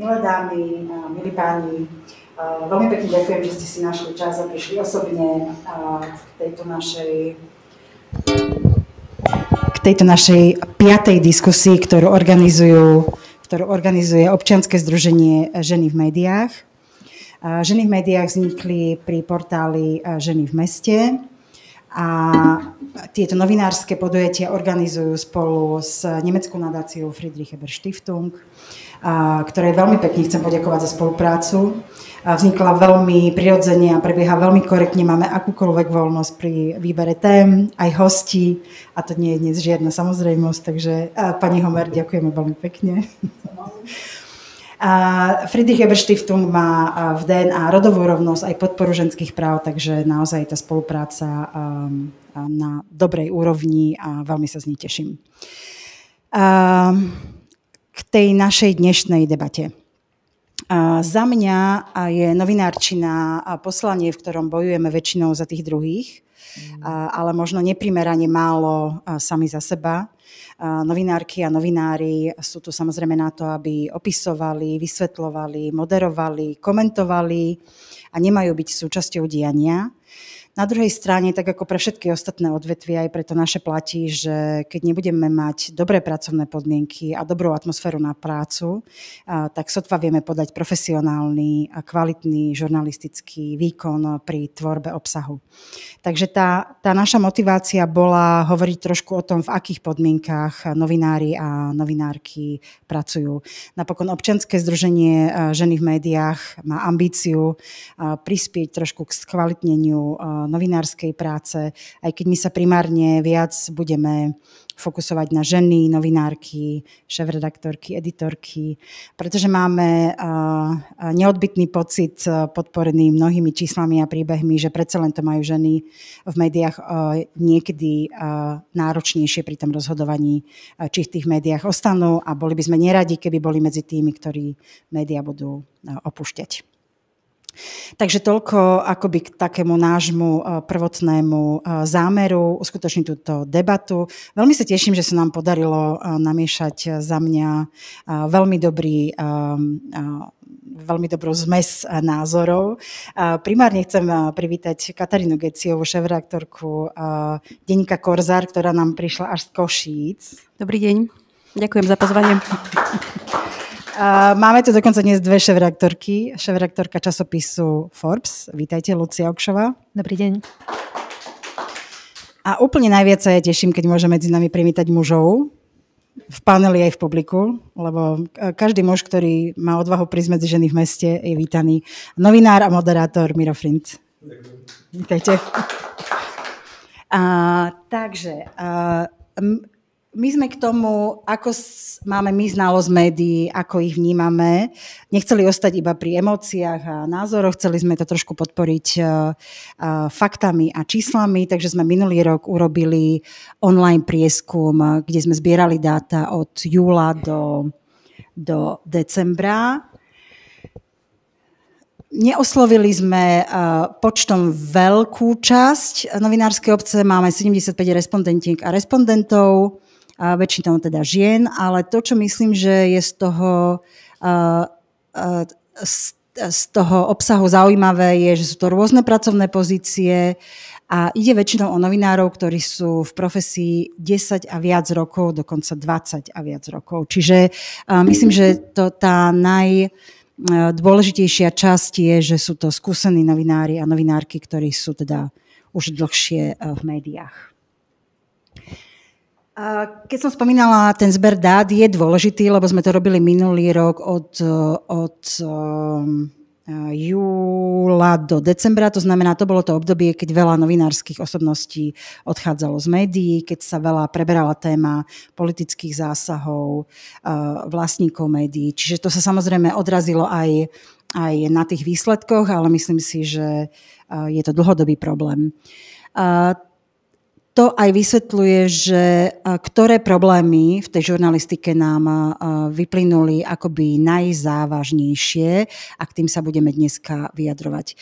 Milé dámy, milí páni, veľmi pekne ďakujem, že ste si našli čas a prišli osobne k tejto našej 5. diskusii, ktorú organizuje občianske združenie Ženy v médiách. Ženy v médiách vznikli pri portáli Ženy v meste a tieto novinárske podujatia organizujú spolu s nemeckou nadáciou Friedrich Ebert Stiftung, ktorej veľmi pekne chcem poďakovať za spoluprácu. Vznikla veľmi prirodzene a prebieha veľmi korektne. Máme akúkoľvek voľnosť pri výbere tém, aj hostí, a to nie je dnes žiadna samozrejmosť, takže pani Homer, ďakujeme veľmi pekne. Friedrich Ebert Stiftung má v DNA rodovú rovnosť aj podporu ženských práv, takže naozaj tá spolupráca na dobrej úrovni a veľmi sa z nej teším. K tej našej dnešnej debate. Za mňa je novinárčina poslanie, v ktorom bojujeme väčšinou za tých druhých, ale možno neprimerane málo sami za seba. Novinárky a novinári sú tu samozrejme na to, aby opisovali, vysvetľovali, moderovali, komentovali a nemajú byť súčasťou diania. Na druhej strane, tak ako pre všetky ostatné odvetvia, aj preto naše platí, že keď nebudeme mať dobré pracovné podmienky a dobrú atmosféru na prácu, tak sotva vieme podať profesionálny a kvalitný žurnalistický výkon pri tvorbe obsahu. Takže tá naša motivácia bola hovoriť trošku o tom, v akých podmienkách novinári a novinárky pracujú. Napokon občianske združenie Ženy v médiách má ambíciu prispieť trošku k skvalitneniu novinárskej práce, aj keď my sa primárne viac budeme fokusovať na ženy, novinárky, šéfredaktorky, editorky, pretože máme neodbytný pocit podporený mnohými číslami a príbehmi, že predsa len to majú ženy v médiách niekedy náročnejšie pri tom rozhodovaní, či v tých médiách ostanú, a boli by sme neradi, keby boli medzi tými, ktorí médiá budú opúšťať. Takže toľko akoby k takému nášmu prvotnému zámeru uskutočniť túto debatu. Veľmi sa teším, že sa nám podarilo namiešať za mňa veľmi dobrú zmes názorov. Primárne chcem privítať Katarínu Geciovú, šéfredaktorku denníka Korzár, ktorá nám prišla až z Košíc. Dobrý deň, ďakujem za pozvanie. Máme tu dokonca dnes dve šéfredaktorky. Šéfredaktorka časopisu Forbes. Vítajte, Lucia Okšová. Dobrý deň. A úplne najviac sa ja teším, keď môžem medzi nami privítať mužov v paneli aj v publiku, lebo každý muž, ktorý má odvahu prísť medzi ženy v meste, je vítaný. Novinár a moderátor Miro Frinc. Vítajte. Takže my sme k tomu, ako máme my znalosť médií, ako ich vnímame, nechceli ostať iba pri emóciách a názoroch, chceli sme to trošku podporiť faktami a číslami, takže sme minulý rok urobili online prieskum, kde sme zbierali dáta od júla do decembra. Neoslovili sme počtom veľkú časť novinárskej obce, máme 75 respondentiek a respondentov, väčšinou teda žien, ale to, čo myslím, že je z toho obsahu zaujímavé, je, že sú to rôzne pracovné pozície a ide väčšinou o novinárov, ktorí sú v profesii 10 a viac rokov, dokonca 20 a viac rokov. Čiže myslím, že tá najdôležitejšia časť je, že sú to skúsení novinári a novinárky, ktorí sú teda už dlhšie v médiách. Keď som spomínala, ten zber dát je dôležitý, lebo sme to robili minulý rok od júla do decembra, to znamená, to bolo to obdobie, keď veľa novinárskych osobností odchádzalo z médií, keď sa veľa preberala téma politických zásahov vlastníkov médií. Čiže to sa samozrejme odrazilo aj na tých výsledkoch, ale myslím si, že je to dlhodobý problém. To aj vysvetľuje, že ktoré problémy v tej žurnalistike nám vyplynuli akoby najzávažnejšie, a k tým sa budeme dneska vyjadrovať.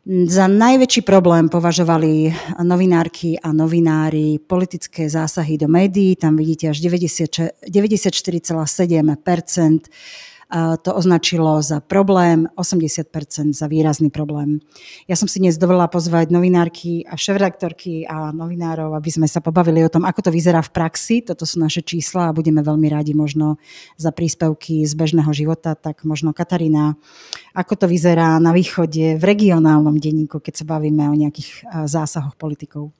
Za najväčší problém považovali novinárky a novinári politické zásahy do médií. Tam vidíte až 94,7% to označilo za problém, 80% za výrazný problém. Ja som si dnes dovolila pozvať novinárky a šéfredaktorky a novinárov, aby sme sa pobavili o tom, ako to vyzerá v praxi. Toto sú naše čísla a budeme veľmi rádi možno za príspevky z bežného života. Tak možno Katarína, ako to vyzerá na východe v regionálnom denníku, keď sa bavíme o nejakých zásahoch politikov?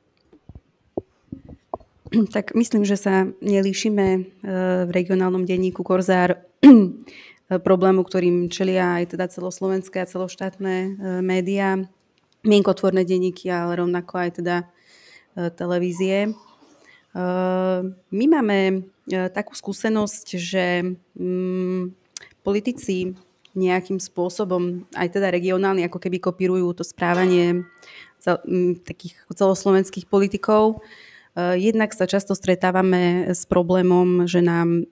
Tak myslím, že sa nelíšime v regionálnom denníku Korzár problému, ktorým čelia aj teda celoslovenské a celoštátne médiá, mienkotvorné denníky, ale rovnako aj teda televízie. My máme takú skúsenosť, že politici nejakým spôsobom, aj teda regionálni, ako keby kopírujú to správanie takých celoslovenských politikov. Jednak sa často stretávame s problémom, že nám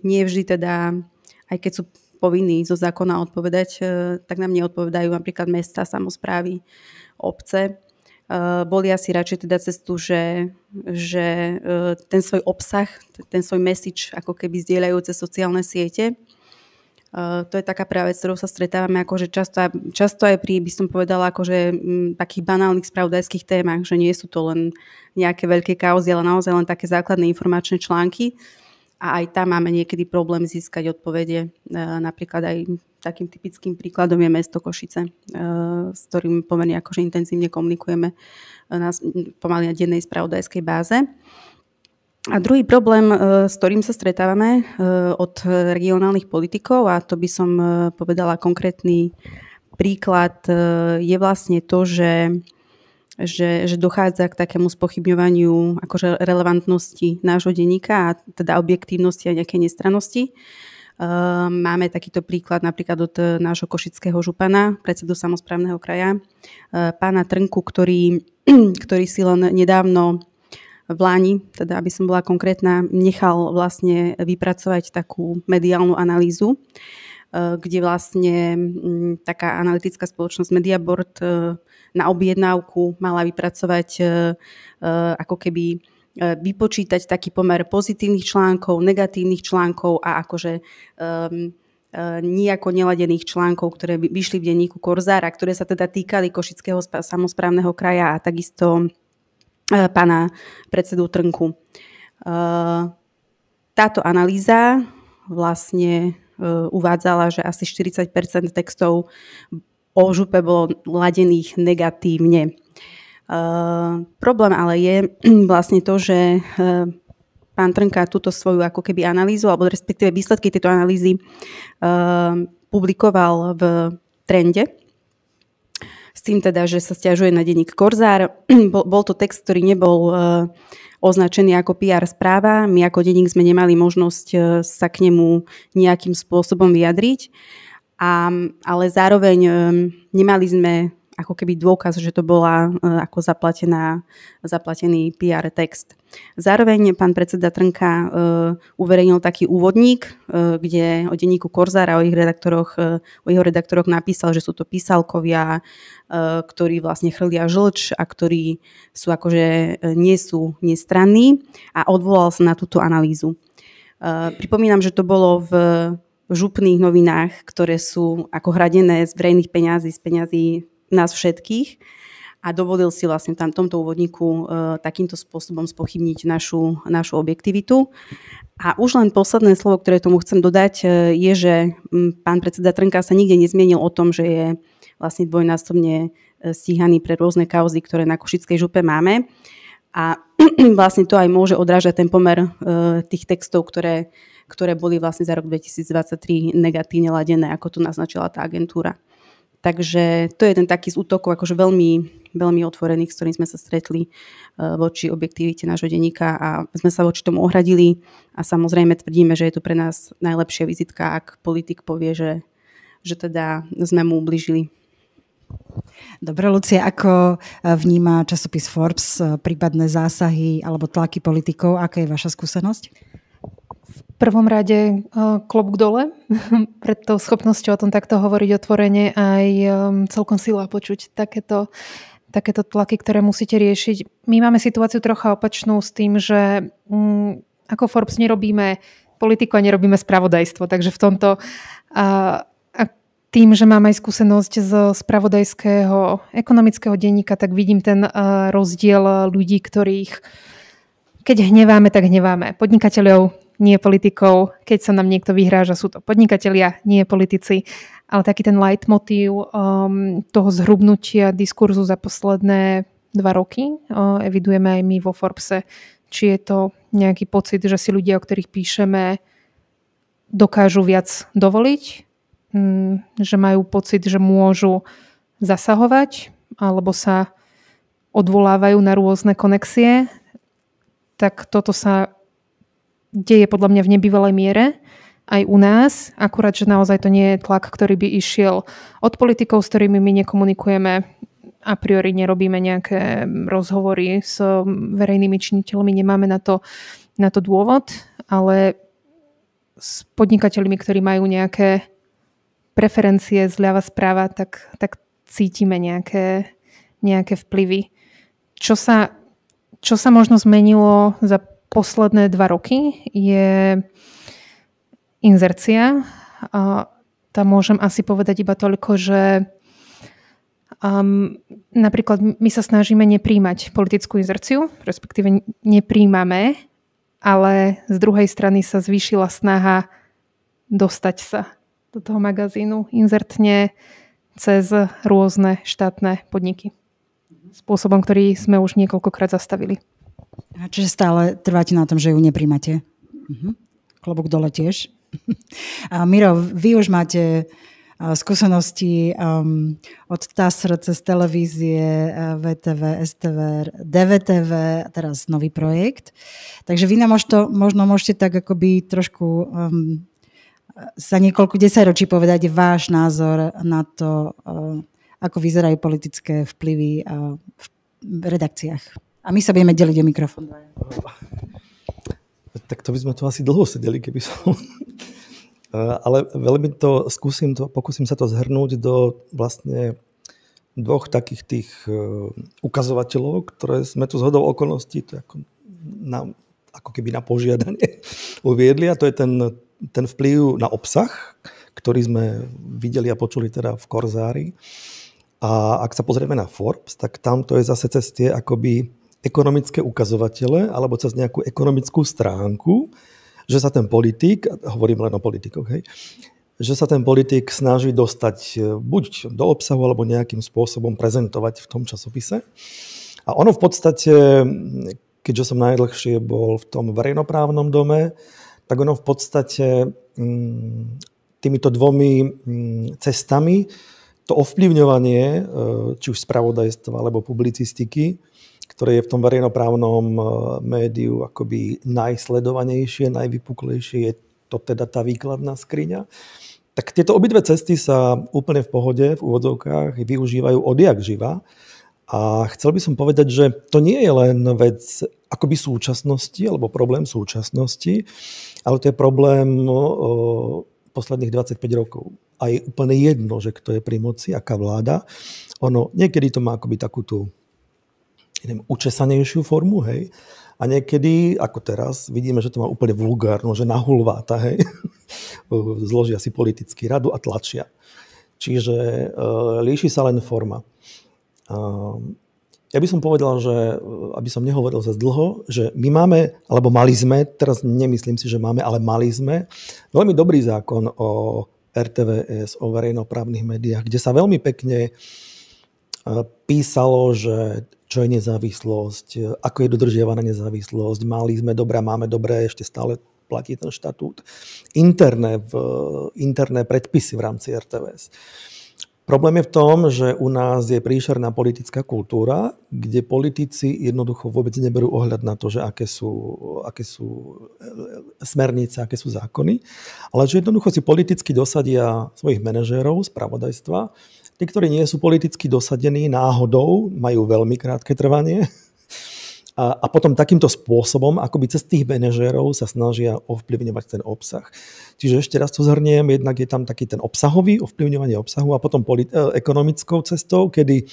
nie vždy teda, aj keď sú povinní zo zákona odpovedať, tak nám neodpovedajú napríklad mestá, samosprávy, obce. Volia si radšej teda cestu, že ten svoj obsah, ten svoj message ako keby zdieľajú cez sociálne siete. To je taká práve, s ktorou sa stretávame akože často aj pri, by som povedala, akože takých banálnych spravodajských témach, že nie sú to len nejaké veľké kauzy, ale naozaj len také základné informačné články. A aj tam máme niekedy problém získať odpovede. Napríklad aj takým typickým príkladom je mesto Košice, s ktorým pomerne akože intenzívne komunikujeme pomaly na dennej spravodajskej báze. A druhý problém, s ktorým sa stretávame od regionálnych politikov, a to by som povedala konkrétny príklad, je vlastne to, že dochádza k takému spochybňovaniu akože relevantnosti nášho denníka a teda objektívnosti a nejakej nestrannosti. Máme takýto príklad napríklad od nášho košického župana, predsedu samosprávneho kraja, pána Trnku, ktorý si len nedávno v Lani, teda aby som bola konkrétna, nechal vlastne vypracovať takú mediálnu analýzu, kde vlastne taká analytická spoločnosť Mediaboard na objednávku mala vypracovať ako keby vypočítať taký pomer pozitívnych článkov, negatívnych článkov a akože nijako neladených článkov, ktoré vyšli v denníku Korzár a ktoré sa teda týkali Košického samosprávneho kraja a takisto pána predsedu Trnku. Táto analýza vlastne uvádzala, že asi 40% textov o župe bolo ladených negatívne. Problém ale je vlastne to, že pán Trnka túto svoju ako keby analýzu, alebo respektíve výsledky tejto analýzy publikoval v Trende, s tým teda, že sa sťažuje na denník Korzár. Bol to text, ktorý nebol označený ako PR správa. My ako denník sme nemali možnosť sa k nemu nejakým spôsobom vyjadriť, ale zároveň nemali sme ako keby dôkaz, že to bola ako zaplatený PR text. Zároveň pán predseda Trnka uverejnil taký úvodník, kde o denníku Korzár a o jeho redaktoroch napísal, že sú to písalkovia, ktorí vlastne chrlia žlč a ktorí sú akože nie sú nestranní a odvolal sa na túto analýzu. Pripomínam, že to bolo v župných novinách, ktoré sú ako hradené z verejných peňazí, z peňazí nás všetkých a dovolil si vlastne tam tomto úvodníku takýmto spôsobom spochybniť našu objektivitu. A už len posledné slovo, ktoré tomu chcem dodať, je, že pán predseda Trnka sa nikde nezmienil o tom, že je vlastne dvojnásobne stíhaný pre rôzne kauzy, ktoré na Košickej župe máme. A vlastne to aj môže odrážať ten pomer tých textov, ktoré boli vlastne za rok 2023 negatívne ladené, ako to naznačila tá agentúra. Takže to je ten taký z útokov akože veľmi, veľmi otvorených, s ktorým sme sa stretli voči objektivite nášho denníka a sme sa voči tomu ohradili a samozrejme tvrdíme, že je to pre nás najlepšia vizitka, ak politik povie, že teda sme mu ubližili. Dobre, Lucia, ako vníma časopis Forbes prípadné zásahy alebo tlaky politikov? Aká je vaša skúsenosť? V prvom rade klobúk dole pred tou schopnosťou o tom takto hovoriť otvorene, aj celkom sila počuť takéto tlaky, ktoré musíte riešiť. My máme situáciu trocha opačnú s tým, že ako Forbes nerobíme politiku a nerobíme spravodajstvo. Takže v tomto tým, že mám aj skúsenosť z spravodajského ekonomického denníka, tak vidím ten rozdiel ľudí, ktorých keď hneváme, tak hneváme. Podnikateľov, nie politikov. Keď sa nám niekto vyhráža, sú to podnikatelia, nie politici. Ale taký ten leitmotív toho zhrubnutia diskurzu za posledné 2 roky evidujeme aj my vo Forbese. Či je to nejaký pocit, že si ľudia, o ktorých píšeme, dokážu viac dovoliť, že majú pocit, že môžu zasahovať alebo sa odvolávajú na rôzne konexie, tak toto sa deje podľa mňa v nebývalej miere aj u nás, akurát, že naozaj to nie je tlak, ktorý by išiel od politikov, s ktorými my nekomunikujeme, a priori nerobíme nejaké rozhovory s verejnými činiteľmi, nemáme na to dôvod, ale s podnikateľmi, ktorí majú nejaké preferencie zľava správa, tak cítime nejaké vplyvy. Čo sa možno zmenilo za posledné 2 roky je inzercia. Tam môžem asi povedať iba toľko, že napríklad my sa snažíme nepríjmať politickú inzerciu, respektíve nepríjmame, ale z druhej strany sa zvýšila snaha dostať sa do toho magazínu inzertne cez rôzne štátne podniky. Spôsobom, ktorý sme už niekoľkokrát zastavili. A čiže stále trváte na tom, že ju nepríjmate? Klobúk dole tiež. A Miro, vy už máte skúsenosti od TASR cez televízie, VTV, STV, DVTV, a teraz nový projekt. Takže vy nám možno môžete tak akoby trošku za niekoľko desaťročí povedať váš názor na to, ako vyzerajú politické vplyvy v redakciách. A my sa budeme deliť o mikrofón. Tak to by sme tu asi dlho sedeli, keby som... Ale veľmi pokúsim sa to zhrnúť do vlastne 2 takých tých ukazovateľov, ktoré sme tu zhodou okolností ako keby na požiadanie uviedli, a to je ten vplyv na obsah, ktorý sme videli a počuli teda v Korzári. A ak sa pozrieme na Forbes, tak tam to je zase cez tie akoby ekonomické ukazovatele alebo cez nejakú ekonomickú stránku, že sa ten politik, hovorím len o politikoch, hej, že sa ten politik snaží dostať buď do obsahu alebo nejakým spôsobom prezentovať v tom časopise. A ono v podstate, keďže som najdlhšie bol v tom verejnoprávnom dome, tak ono v podstate týmito 2 cestami to ovplyvňovanie, či už spravodajstva alebo publicistiky, ktoré je v tom verejnoprávnom médiu akoby najsledovanejšie, najvypuklejšie, je to teda tá výkladná skriňa. Tak tieto obidve cesty sa úplne v pohode, v úvodzovkách, využívajú odjak živa. A chcel by som povedať, že to nie je len vec akoby súčasnosti, alebo problém súčasnosti, ale to je problém posledných 25 rokov. A je úplne jedno, že kto je pri moci, aká vláda. Ono, niekedy to má akoby takú tú učesanejšiu formu, hej. A niekedy, ako teraz, vidíme, že to má úplne vulgárno, že nahulváta, hej. Zložia si politický radu a tlačia. Čiže líši sa len forma. Ja by som povedal, že, aby som nehovoril zase dlho, že my máme, alebo mali sme, teraz nemyslím si, že máme, ale mali sme veľmi dobrý zákon o RTVS, o verejnoprávnych médiách, kde sa veľmi pekne písalo, že čo je nezávislosť, ako je dodržiavaná nezávislosť, mali sme dobré, máme dobré, ešte stále platí ten štatút. Interné predpisy v rámci RTVS. Problém je v tom, že u nás je príšerná politická kultúra, kde politici jednoducho vôbec neberú ohľad na to, že aké sú smernice, aké sú zákony, ale že jednoducho si politicky dosadia svojich manažérov, spravodajstva. Tí, ktorí nie sú politicky dosadení náhodou, majú veľmi krátke trvanie a potom takýmto spôsobom, akoby cez tých manažérov sa snažia ovplyvňovať ten obsah. Čiže ešte raz to zhrniem, jednak je tam taký ten obsahový, ovplyvňovanie obsahu a potom ekonomickou cestou, kedy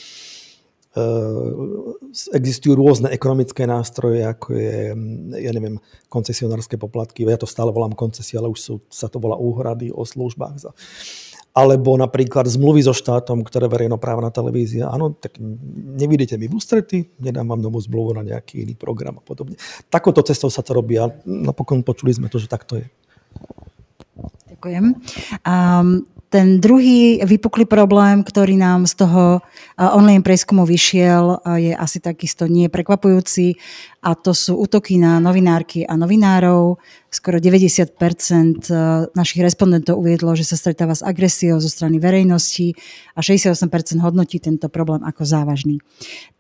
existujú rôzne ekonomické nástroje, ako je, ja neviem, koncesionárske poplatky, ja to stále volám koncesie, ale už sa to volá úhrady o službách. Alebo napríklad zmluvy so štátom, ktoré verejnoprávna televízia, áno, tak nevidíte mi v ústrety, nedám vám novú zmluvu na nejaký iný program a podobne. Takouto cestou sa to robí a napokon počuli sme to, že takto je. Ďakujem. Ten druhý vypuklý problém, ktorý nám z toho online prieskumu vyšiel, je asi takisto nie prekvapujúci a to sú útoky na novinárky a novinárov. Skoro 90% našich respondentov uviedlo, že sa stretáva s agresiou zo strany verejnosti a 68% hodnotí tento problém ako závažný.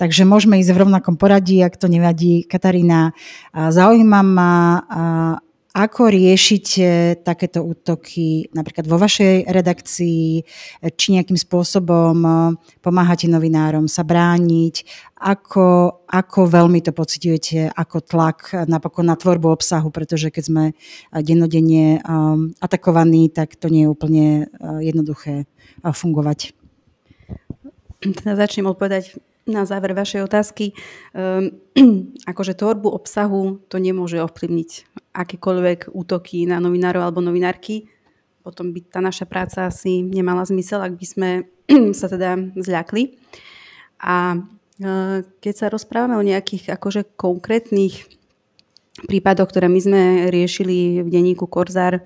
Takže môžeme ísť v rovnakom poradí, ak to nevadí. Katarína, zaujíma ma, ako riešite takéto útoky napríklad vo vašej redakcii, či nejakým spôsobom pomáhate novinárom sa brániť, ako veľmi to pociťujete ako tlak napokon na tvorbu obsahu, pretože keď sme dennodenne atakovaní, tak to nie je úplne jednoduché fungovať. Teda začnem odpovedať na záver vašej otázky. Akože tvorbu obsahu to nemôže ovplyvniť akékoľvek útoky na novinárov alebo novinárky. Potom by tá naša práca asi nemala zmysel, ak by sme sa teda zľakli. A keď sa rozprávame o nejakých akože konkrétnych prípadoch, ktoré my sme riešili v denníku Korzár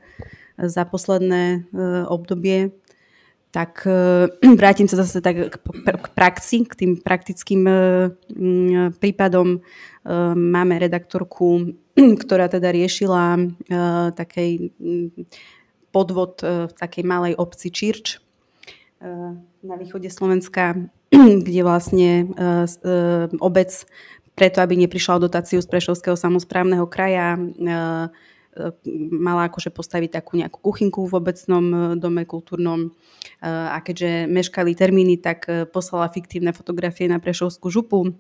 za posledné obdobie, tak vrátim sa zase tak k praxi, k tým praktickým prípadom. Máme redaktorku, ktorá teda riešila takej podvod v takej malej obci Čirč na východe Slovenska, kde vlastne obec preto, aby neprišla o dotáciu z Prešovského samosprávneho kraja, mala akože postaviť takú nejakú kuchynku v obecnom dome kultúrnom a keďže meškali termíny, tak poslala fiktívne fotografie na Prešovskú župu,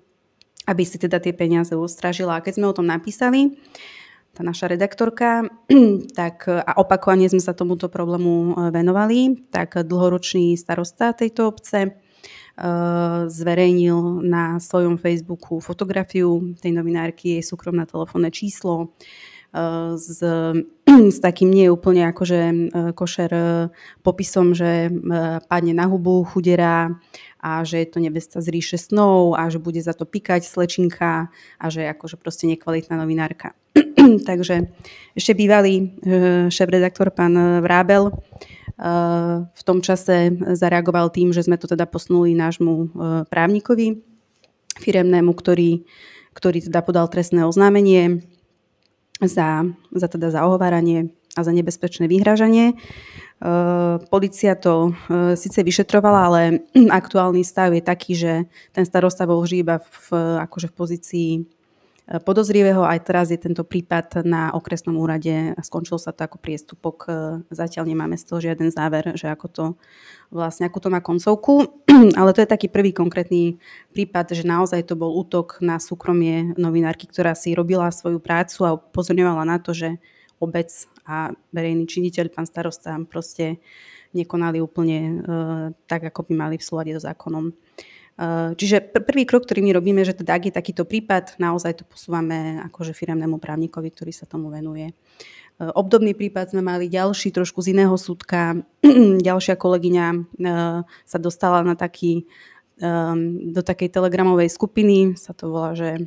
aby si teda tie peniaze ustražila. A keď sme o tom napísali, tá naša redaktorka, tak, a opakovane sme sa tomuto problému venovali, tak dlhoročný starosta tejto obce zverejnil na svojom Facebooku fotografiu tej novinárky, jej súkromné telefónne číslo, s takým nie úplne akože košer popisom, že padne na hubu chudera a že je to nevesta z ríše snov a že bude za to pikať slečinka a že je akože proste nekvalitná novinárka. Takže ešte bývalý šéf-redaktor pán Vrábel v tom čase zareagoval tým, že sme to teda posunuli nášmu právnikovi firemnému, ktorý teda podal trestné oznámenie za ohováranie a za nebezpečné vyhrážanie. Polícia to síce vyšetrovala, ale aktuálny stav je taký, že ten starosta bol vždy iba akože v pozícii podozrivého. Aj teraz je tento prípad na okresnom úrade a skončilo sa to ako priestupok. Zatiaľ nemáme z toho žiaden záver, že ako to má koncovku. Ale to je taký prvý konkrétny prípad, že naozaj to bol útok na súkromie novinárky, ktorá si robila svoju prácu a upozorňovala na to, že obec a verejný činiteľ, pán starosta, proste nekonali úplne tak, ako by mali v súlade so zákonom. Čiže prvý krok, ktorý my robíme, že teda ak je takýto prípad, naozaj to posúvame akože firemnému právnikovi, ktorý sa tomu venuje. Obdobný prípad sme mali ďalší, trošku z iného súdka. Ďalšia kolegyňa sa dostala na do takej telegramovej skupiny, sa to volá, že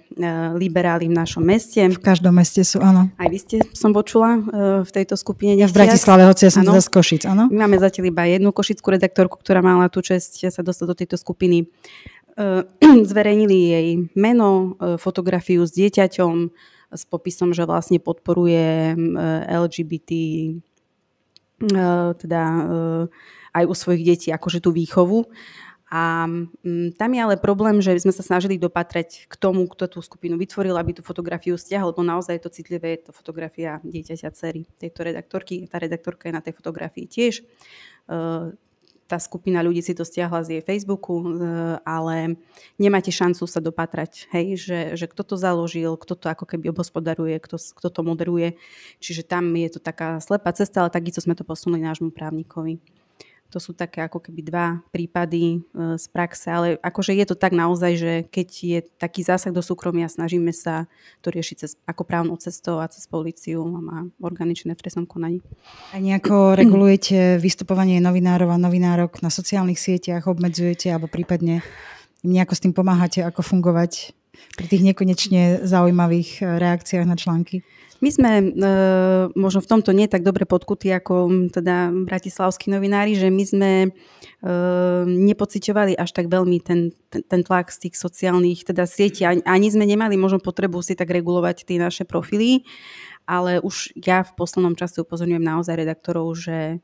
liberáli v našom meste. V každom meste sú, áno. Aj vy ste, som počula, v tejto skupine. Ja v Bratislave, hoci ja som teda z Košic, áno. My máme zatiaľ iba jednu košickú redaktorku, ktorá mala tú česť sa dostať do tejto skupiny. Zverejnili jej meno, fotografiu s dieťaťom, s popisom, že vlastne podporuje LGBT, teda aj u svojich detí, akože tú výchovu. A tam je ale problém, že sme sa snažili dopatrať k tomu, kto tú skupinu vytvoril, aby tú fotografiu stiahol, lebo naozaj je to citlivé, je to fotografia dieťaťa dcery tejto redaktorky. Tá redaktorka je na tej fotografii tiež. Tá skupina ľudí si to stiahla z jej Facebooku, ale nemáte šancu sa dopatrať, hej, že kto to založil, kto to ako keby obhospodaruje, kto to moderuje. Čiže tam je to taká slepá cesta, ale takisto sme to posunuli nášmu právnikovi. To sú také ako keby dva prípady z praxe, ale akože je to tak naozaj, že keď je taký zásah do súkromia, snažíme sa to riešiť ako právnou cestou a cez políciu a organičné v trestnom konaní. A nejako regulujete vystupovanie novinárov a novinárok na sociálnych sieťach, obmedzujete alebo prípadne im nejako s tým pomáhate, ako fungovať pri tých nekonečne zaujímavých reakciách na články? My sme možno v tomto nie tak dobre podkutí ako teda bratislavskí novinári, že my sme nepociťovali až tak veľmi ten tlak z tých sociálnych teda sietí. Ani sme nemali možno potrebu si tak regulovať tie naše profily, ale už ja v poslednom čase upozorňujem naozaj redaktorov, že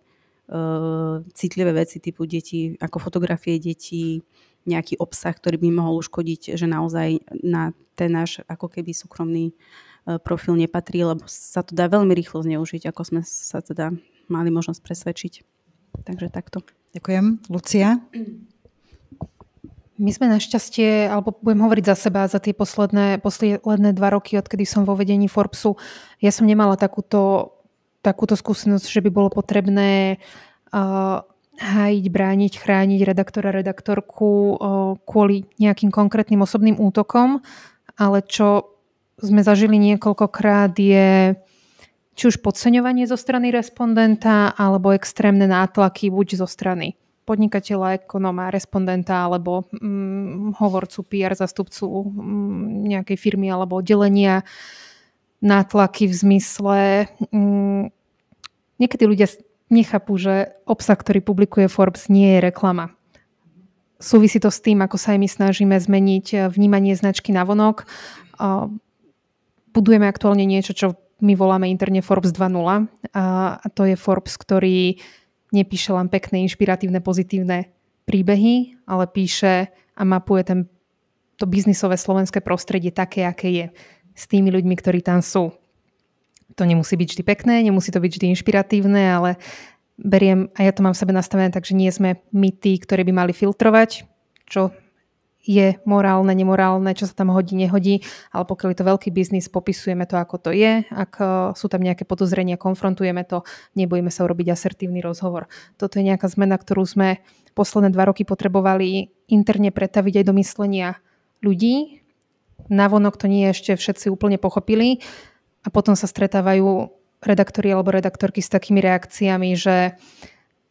citlivé veci typu deti, ako fotografie detí, nejaký obsah, ktorý by mohol uškodiť, že naozaj na ten náš ako keby súkromný profil nepatrí, lebo sa to dá veľmi rýchlo zneužiť, ako sme sa teda mali možnosť presvedčiť. Takže takto. Ďakujem. Lucia? My sme našťastie, alebo budem hovoriť za seba, za tie posledné 2 roky, odkedy som vo vedení Forbesu, ja som nemala takúto skúsenosť, že by bolo potrebné hájiť, brániť, chrániť redaktora, redaktorku kvôli nejakým konkrétnym osobným útokom, ale čo sme zažili niekoľkokrát je či už podceňovanie zo strany respondenta alebo extrémne nátlaky buď zo strany podnikateľa, ekonóma, respondenta alebo hovorcu, PR zastupcu nejakej firmy alebo oddelenia, nátlaky v zmysle niekedy ľudia nechápu, že obsah, ktorý publikuje Forbes, nie je reklama. Súvisí to s tým, ako sa aj my snažíme zmeniť vnímanie značky navonok. Budujeme aktuálne niečo, čo my voláme interne Forbes 2.0 a to je Forbes, ktorý nepíše len pekné, inšpiratívne, pozitívne príbehy, ale píše a mapuje to biznisové slovenské prostredie také, aké je, s tými ľuďmi, ktorí tam sú. To nemusí byť vždy pekné, nemusí to byť vždy inšpiratívne, ale beriem, a ja to mám v sebe nastavené, takže nie sme my tí, ktorí by mali filtrovať, čo je morálne, nemorálne, čo sa tam hodí, nehodí, ale pokiaľ je to veľký biznis, popisujeme to, ako to je. Ak sú tam nejaké podozrenia, konfrontujeme to, nebojíme sa urobiť asertívny rozhovor. Toto je nejaká zmena, ktorú sme posledné 2 roky potrebovali interne pretaviť aj do myslenia ľudí. Navonok to nie ešte všetci úplne pochopili a potom sa stretávajú redaktori alebo redaktorky s takými reakciami, že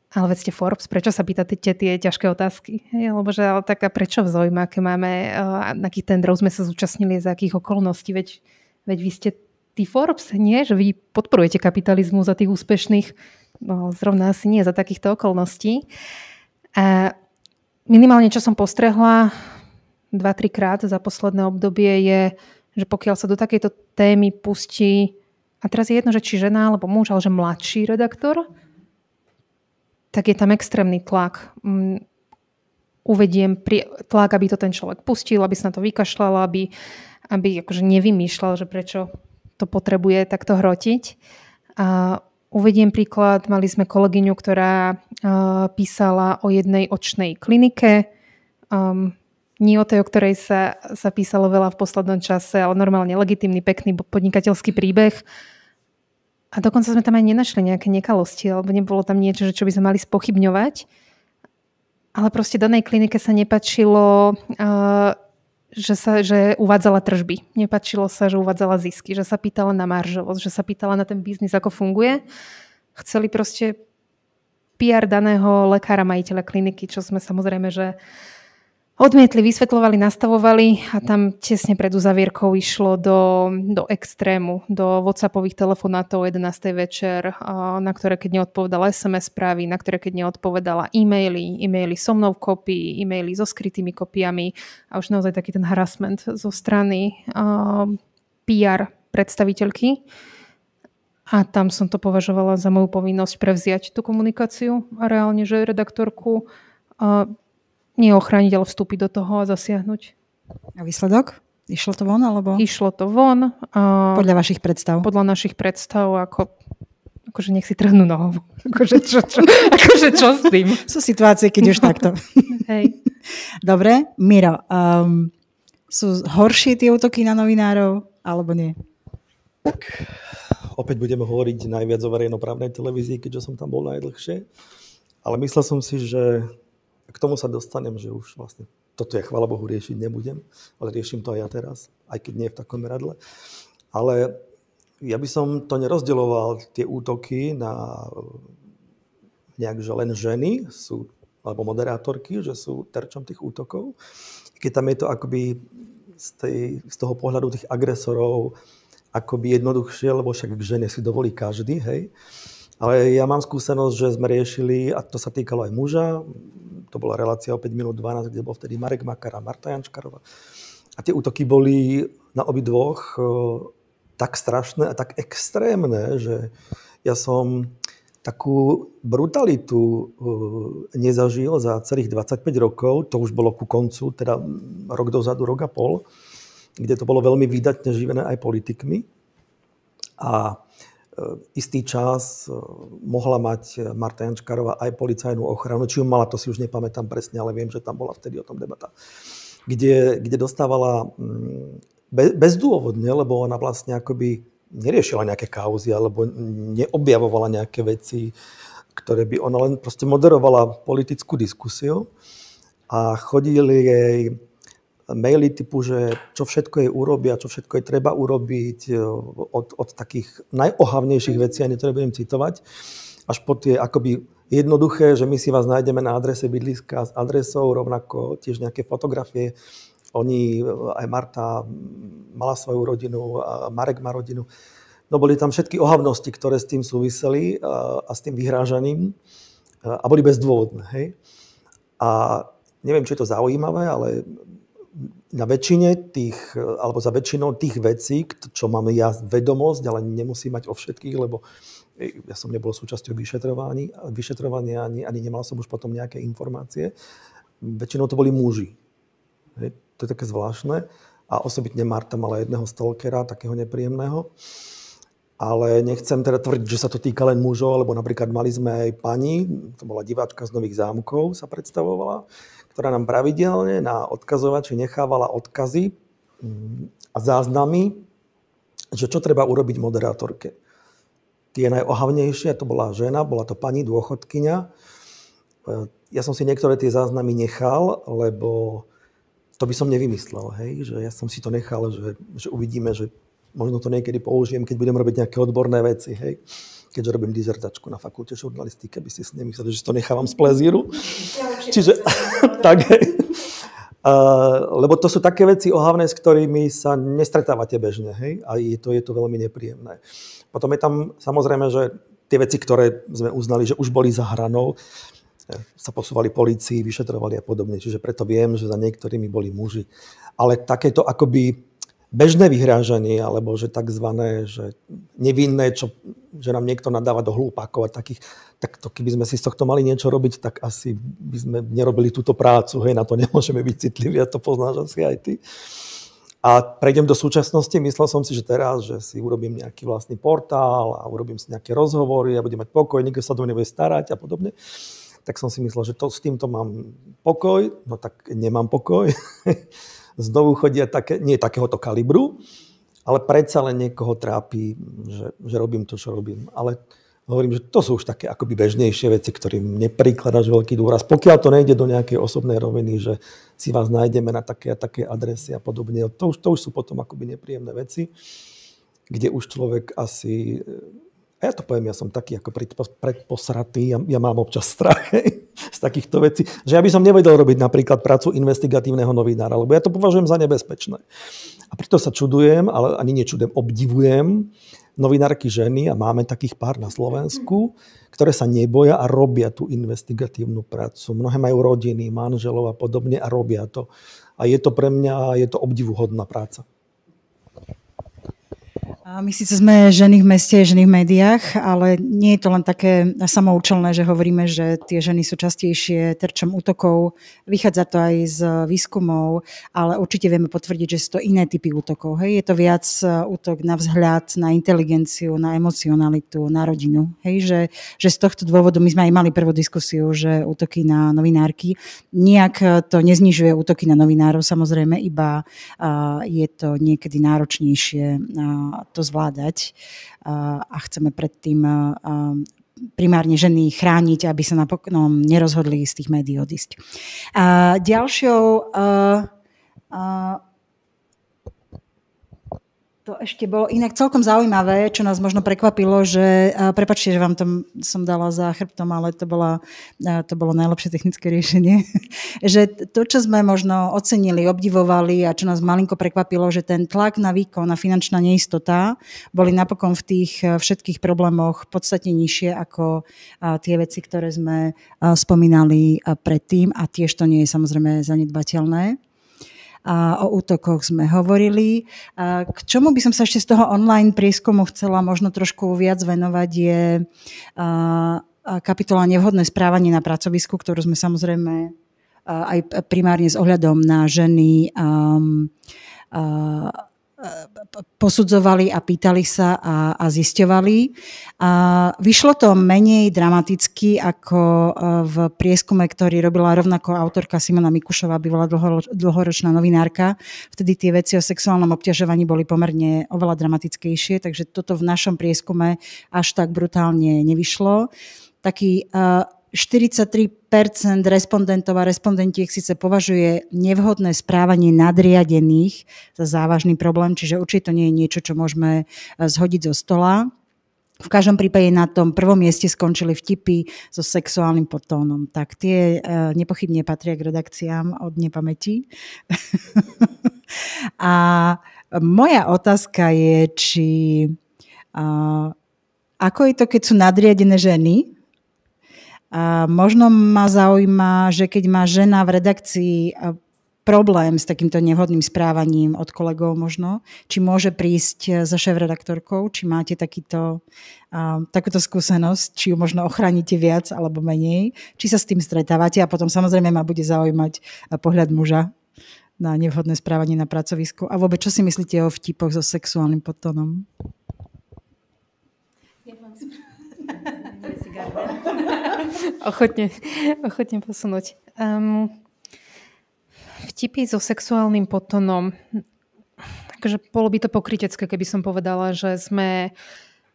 ale veď ste Forbes, prečo sa pýtate tie ťažké otázky? Lebo že ale tak a prečo v Zaujíma, aké máme, na akých tendrov sme sa zúčastnili, za akých okolností, veď vy ste tí Forbes, nie? Že vy podporujete kapitalizmus za tých úspešných, no zrovna asi nie za takýchto okolností. A minimálne, čo som postrehla 2-3 krát za posledné obdobie je, že pokiaľ sa do takejto témy pustí, a teraz je jedno, že či žena alebo muž, ale že mladší redaktor, tak je tam extrémny tlak. Uvediem tlak, aby to ten človek pustil, aby sa na to vykašľal, aby akože nevymýšľal, že prečo to potrebuje takto hrotiť. A uvediem príklad, mali sme kolegyňu, ktorá písala o jednej očnej klinike. Nie o tej, o ktorej sa písalo veľa v poslednom čase, ale normálne legitímny, pekný podnikateľský príbeh. A dokonca sme tam aj nenašli nejaké nekalosti, alebo nebolo tam niečo, čo by sme mali spochybňovať. Ale proste danej klinike sa nepáčilo, že uvádzala tržby. Nepáčilo sa, že uvádzala zisky, že sa pýtala na maržovosť, že sa pýtala na ten biznis, ako funguje. Chceli proste PR daného lekára, majiteľa kliniky, čo sme samozrejme, že odmietli, vysvetľovali, nastavovali a tam tesne pred uzavierkou išlo do extrému, do WhatsAppových telefonátov 11. večer, na ktoré keď neodpovedala SMS správy, na ktoré keď neodpovedala e-maily so mnou v kopii, e-maily so skrytými kopiami a už naozaj taký ten harassment zo strany PR predstaviteľky. A tam som to považovala za moju povinnosť prevziať tú komunikáciu a reálne, že redaktorku nie ochrániť, ale vstúpiť do toho a zasiahnuť. A výsledok? Išlo to von? Alebo? Išlo to von. Podľa vašich predstav? Podľa našich predstav, akože nech si trhnú nohou. Akože čo s tým? Sú situácie, keď už takto. Hej. Dobre, Miro, sú horšie tie útoky na novinárov, alebo nie? Tak, opäť budeme hovoriť najviac o verejnoprávnej televízii, keďže som tam bol najdlhšie. Ale myslel som si, že k tomu sa dostanem, že už vlastne toto ja, chvála Bohu, riešiť nebudem, ale riešim to aj ja teraz, aj keď nie v takom meradle. Ale ja by som to nerozdeľoval, tie útoky na nejak, že len ženy sú, alebo moderátorky, že sú terčom tých útokov. Keď tam je to akoby z toho pohľadu tých agresorov akoby jednoduchšie, lebo však k žene si dovolí každý, hej. Ale ja mám skúsenosť, že sme riešili, a to sa týkalo aj muža, to bola relácia o 5 minút 12, kde bol vtedy Marek Makar a Marta Jančkarová. A tie útoky boli na obidvoch tak strašné a tak extrémne, že ja som takú brutalitu nezažil za celých 25 rokov, to už bolo ku koncu, teda rok dozadu, rok a pol, kde to bolo veľmi výdatne živené aj politikmi. A istý čas mohla mať Marta Jančkarová aj policajnú ochranu. Či ju mala, to si už nepamätám presne, ale viem, že tam bola vtedy o tom debata. Kde dostávala bezdôvodne, lebo ona vlastne akoby neriešila nejaké kauzy alebo neobjavovala nejaké veci, ktoré by ona len proste moderovala politickú diskusiu a chodili jej maily typu, že čo všetko jej urobia, čo všetko jej treba urobiť od takých najohavnejších vecí, ani to nebudem citovať, až po tie akoby jednoduché, že my si vás nájdeme na adrese bydliska s adresou, rovnako tiež nejaké fotografie. Oni, aj Marta mala svoju rodinu, a Marek má rodinu. No boli tam všetky ohavnosti, ktoré s tým súviseli a s tým vyhrážaním a boli bezdôvodné. Hej? A neviem, či je to zaujímavé, ale na väčšine tých, alebo za väčšinou tých vecí, čo mám ja vedomosť, ale nemusím mať o všetkých, lebo ja som nebol súčasťou vyšetrovania ani nemal som už potom nejaké informácie. Väčšinou to boli muži. Hej? To je také zvláštne. A osobitne Marta mala jedného stalkera, takého nepríjemného. Ale nechcem teda tvrdiť, že sa to týka len mužov, lebo napríklad mali sme aj pani, to bola diváčka z Nových Zámkov, sa predstavovala, ktorá nám pravidelne na odkazovači nechávala odkazy a záznamy, že čo treba urobiť moderátorke. Tie najohavnejšie, to bola žena, bola to pani dôchodkyňa. Ja som si niektoré tie záznamy nechal, lebo to by som nevymyslel, hej? Že ja som si to nechal, že uvidíme, že možno to niekedy použijem, keď budem robiť nejaké odborné veci, hej? Keďže robím dizertačku na fakulte žurnalistiky, aby ste si nemysleli, že to nechávam z plezíru. Čiže tak, hej. Lebo to sú také veci ohavné, s ktorými sa nestretávate bežne, hej? A je to veľmi nepríjemné. Potom je tam samozrejme, že tie veci, ktoré sme uznali, že už boli za hranou, sa posúvali polícii, vyšetrovali a podobne. Čiže preto viem, že za niektorými boli muži. Ale takéto akoby bežné vyhrážanie, alebo že takzvané, že nevinné, že nám niekto nadáva do hlúpakov a takých, tak to, keby sme si z tohto mali niečo robiť, tak asi by sme nerobili túto prácu. Hej, na to nemôžeme byť citliví a to poznáš asi aj ty. A prejdem do súčasnosti, myslel som si, že teraz, že si urobím nejaký vlastný portál a urobím si nejaké rozhovory a budem mať pokoj, nikto sa do mňa bude starať a podobne. Tak som si myslel, že s týmto mám pokoj, no tak nemám pokoj. Znovu chodia nie takéhoto kalibru, ale predsa len niekoho trápi, že robím to, čo robím. Ale hovorím, že to sú už také akoby bežnejšie veci, ktorým neprikladáš veľký dôraz. Pokiaľ to nejde do nejakej osobnej roviny, že si vás nájdeme na také a také adresy a podobne, to už sú potom akoby nepríjemné veci, kde už človek asi... A ja to poviem, ja som taký ako predposratý, ja mám občas strach z takýchto vecí, že ja by som nevedel robiť napríklad prácu investigatívneho novinára, lebo ja to považujem za nebezpečné. A preto sa čudujem, ale ani nečudujem, obdivujem novinárky ženy, a máme takých pár na Slovensku, ktoré sa neboja a robia tú investigatívnu prácu. Mnohé majú rodiny, manželov a podobne a robia to. A je to pre mňa, je to obdivuhodná práca. My síce sme ženy v meste, ženy v médiách, ale nie je to len také samoučelné, že hovoríme, že tie ženy sú častejšie terčom útokov. Vychádza to aj z výskumov, ale určite vieme potvrdiť, že sú to iné typy útokov. Hej? Je to viac útok na vzhľad, na inteligenciu, na emocionalitu, na rodinu. Hej? Že z tohto dôvodu my sme aj mali prvú diskusiu, že útoky na novinárky. Nijak to neznižuje útoky na novinárov, samozrejme, iba je to niekedy náročnejšie to zvládať a chceme predtým primárne ženy chrániť, aby sa napokon nerozhodli z tých médií odísť. Ďalšou to ešte bolo inak celkom zaujímavé, čo nás možno prekvapilo, že, prepáčte, že vám to som dala za chrbtom, ale to bolo najlepšie technické riešenie, že to, čo sme možno ocenili, obdivovali a čo nás malinko prekvapilo, že ten tlak na výkon a finančná neistota boli napokon v tých všetkých problémoch podstatne nižšie ako tie veci, ktoré sme spomínali predtým a tiež to nie je samozrejme zanedbateľné. O útokoch sme hovorili. K čomu by som sa ešte z toho online prieskumu chcela možno trošku viac venovať je kapitola nevhodné správanie na pracovisku, ktorú sme samozrejme aj primárne s ohľadom na ženy posudzovali a pýtali sa a zisťovali. Vyšlo to menej dramaticky ako v prieskume, ktorý robila rovnako autorka Simona Mikušová, bývalá dlhoročná novinárka. Vtedy tie veci o sexuálnom obťažovaní boli pomerne oveľa dramatickejšie, takže toto v našom prieskume až tak brutálne nevyšlo. Taký 43% respondentov a respondentiek síce považuje nevhodné správanie nadriadených za závažný problém, čiže určite to nie je niečo, čo môžeme zhodiť zo stola. V každom prípade na tom prvom mieste skončili vtipy so sexuálnym podtónom. Tak tie nepochybne patria k redakciám od nepamäti. A moja otázka je, či ako je to, keď sú nadriadené ženy? Možno ma zaujíma, že keď má žena v redakcii problém s takýmto nevhodným správaním od kolegov možno, či môže prísť za šéfredaktorkou, či máte takúto skúsenosť, či ju možno ochránite viac alebo menej, či sa s tým stretávate a potom samozrejme ma bude zaujímať pohľad muža na nevhodné správanie na pracovisku. A vôbec, čo si myslíte o vtipoch so sexuálnym podtónom? Ochotne posunúť. Vtipy so sexuálnym podtónom. Takže bolo by to pokrytecké, keby som povedala, že sme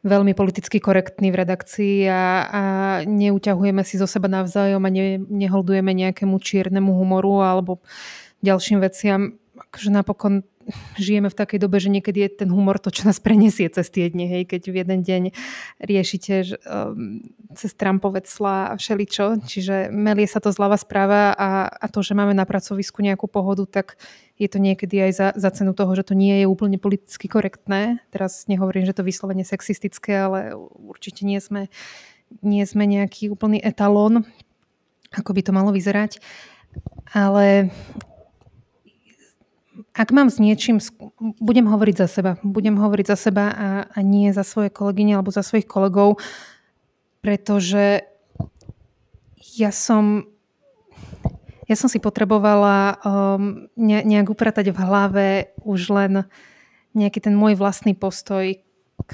veľmi politicky korektní v redakcii a neuťahujeme si zo seba navzájom a neholdujeme nejakému čiernemu humoru alebo ďalším veciam. Akože napokon žijeme v takej dobe, že niekedy je ten humor to, čo nás prenesie cez tie dni. Hej? Keď v jeden deň riešite cez Trumpové clá a všeličo. Čiže melie sa to zľava správa a to, že máme na pracovisku nejakú pohodu, tak je to niekedy aj za cenu toho, že to nie je úplne politicky korektné. Teraz nehovorím, že to vyslovene sexistické, ale určite nie sme nejaký úplný etalón, ako by to malo vyzerať. Ale ak mám s niečím, budem hovoriť za seba a nie za svoje kolegyne alebo za svojich kolegov, pretože ja som si potrebovala nejak upratať v hlave už len nejaký ten môj vlastný postoj k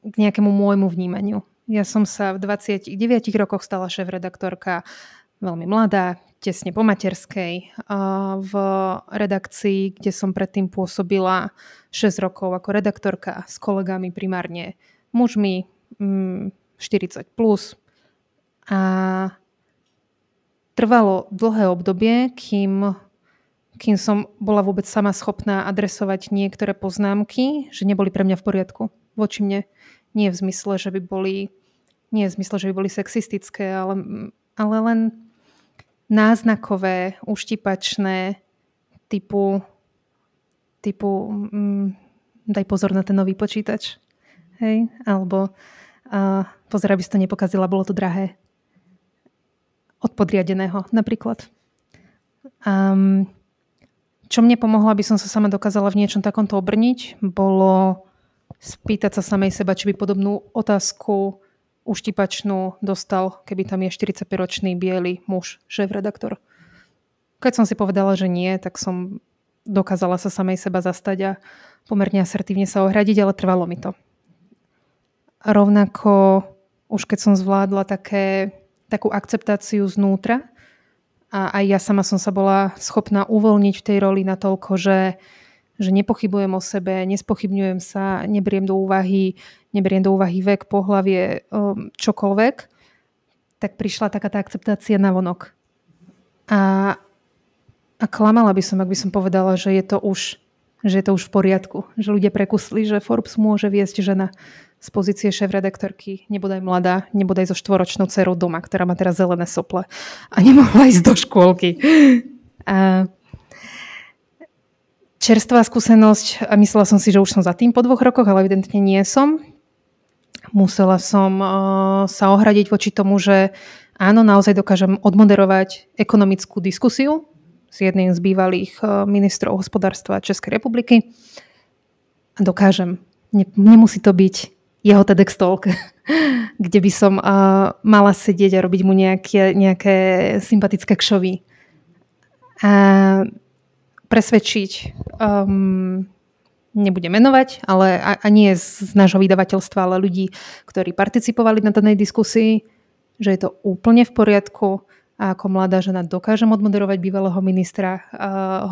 nejakému môjmu vnímaniu. Ja som sa v 29 rokoch stala šéfredaktorka, veľmi mladá, tesne po materskej, v redakcii, kde som predtým pôsobila 6 rokov ako redaktorka s kolegami primárne mužmi, 40+. A trvalo dlhé obdobie, kým som bola vôbec sama schopná adresovať niektoré poznámky, že neboli pre mňa v poriadku voči mne. Nie v zmysle, že by boli sexistické, ale len náznakové, uštipačné, typu daj pozor na ten nový počítač. Hej? Alebo pozor, aby si to nepokazila, bolo to drahé. Od podriadeného napríklad. Čo mne pomohlo, aby som sa sama dokázala v niečom takomto obrniť, bolo spýtať sa samej seba, či by podobnú otázku uštipačnú dostal, keby tam je 45-ročný biely muž, šéfredaktor. Keď som si povedala, že nie, tak som dokázala sa samej seba zastať a pomerne asertívne sa ohradiť, ale trvalo mi to. Rovnako už keď som zvládla takú akceptáciu znútra a aj ja sama som sa bola schopná uvoľniť v tej roli natoľko, že že nepochybujem o sebe, nespochybňujem sa, neberiem do úvahy vek, pohlavie, čokoľvek, tak prišla taká tá akceptácia navonok. A klamala by som, ak by som povedala, že je to už v poriadku. Že ľudia prekusli, že Forbes môže viesť žena z pozície šéfredaktorky, nebodaj mladá, nebodaj so 4-ročnou dcerou doma, ktorá má teraz zelené sople a nemohla ísť do škôlky. A čerstvá skúsenosť, a myslela som si, že už som za tým po 2 rokoch, ale evidentne nie som. Musela som sa ohradiť voči tomu, že áno, naozaj dokážem odmoderovať ekonomickú diskusiu s jedným z bývalých ministrov hospodárstva Českej republiky. A dokážem. Nemusí to byť jeho TEDx Talk, kde by som mala sedieť a robiť mu nejaké sympatické kšovy. A presvedčiť, nebudem menovať, ale nie z nášho vydavateľstva, ale ľudí, ktorí participovali na danej diskusii, že je to úplne v poriadku a ako mladá žena dokážem odmoderovať bývalého ministra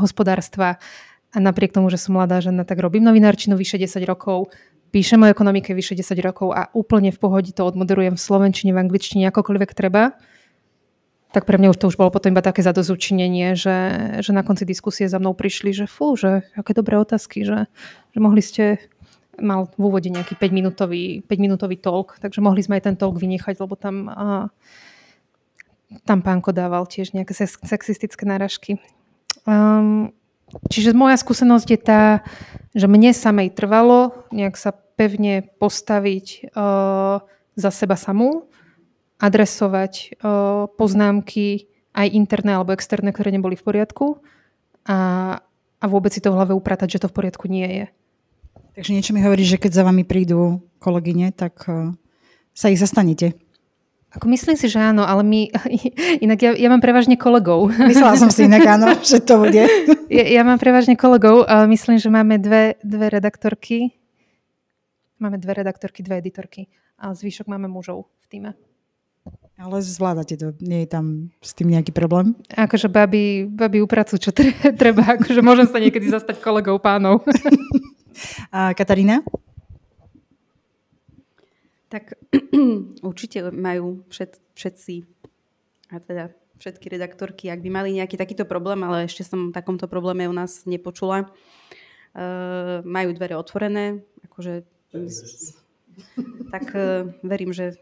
hospodárstva a napriek tomu, že som mladá žena, tak robím novinárčinu vyše 10 rokov, píšem o ekonomike vyše 10 rokov a úplne v pohode to odmoderujem v slovenčine, v angličtine, akokoľvek treba, tak pre mňa to už bolo potom iba také zadosťučinenie, že na konci diskusie za mnou prišli, že že aké dobré otázky, že mohli ste, mal v úvode nejaký 5-minútový talk, takže mohli sme aj ten talk vynechať, lebo tam pánko dával tiež nejaké sexistické náražky. Čiže moja skúsenosť je tá, že mne samej trvalo nejak sa pevne postaviť za seba samú, adresovať poznámky aj interné alebo externé, ktoré neboli v poriadku a vôbec si to v hlave upratať, že to v poriadku nie je. Takže niečo mi hovorí, že keď za vami prídu kolegyne, tak sa ich zastanete. Ako myslím si, že áno, ale inak ja mám prevažne kolegov. Myslela som si inak áno, že to bude. Ja mám prevažne kolegov, ale myslím, že máme dve redaktorky. Máme 2 redaktorky, 2 editorky a zvyšok máme mužov v tíme. Ale zvládate to, nie je tam s tým nejaký problém? Akože babi upracujú, čo treba, akože môžem sa niekedy zastať kolegov pánov. A Katarína? Tak určite majú všetci, a teda všetky redaktorky, ak by mali nejaký takýto problém, ale ešte som o takomto probléme u nás nepočula, majú dvere otvorené, akože tak verím, že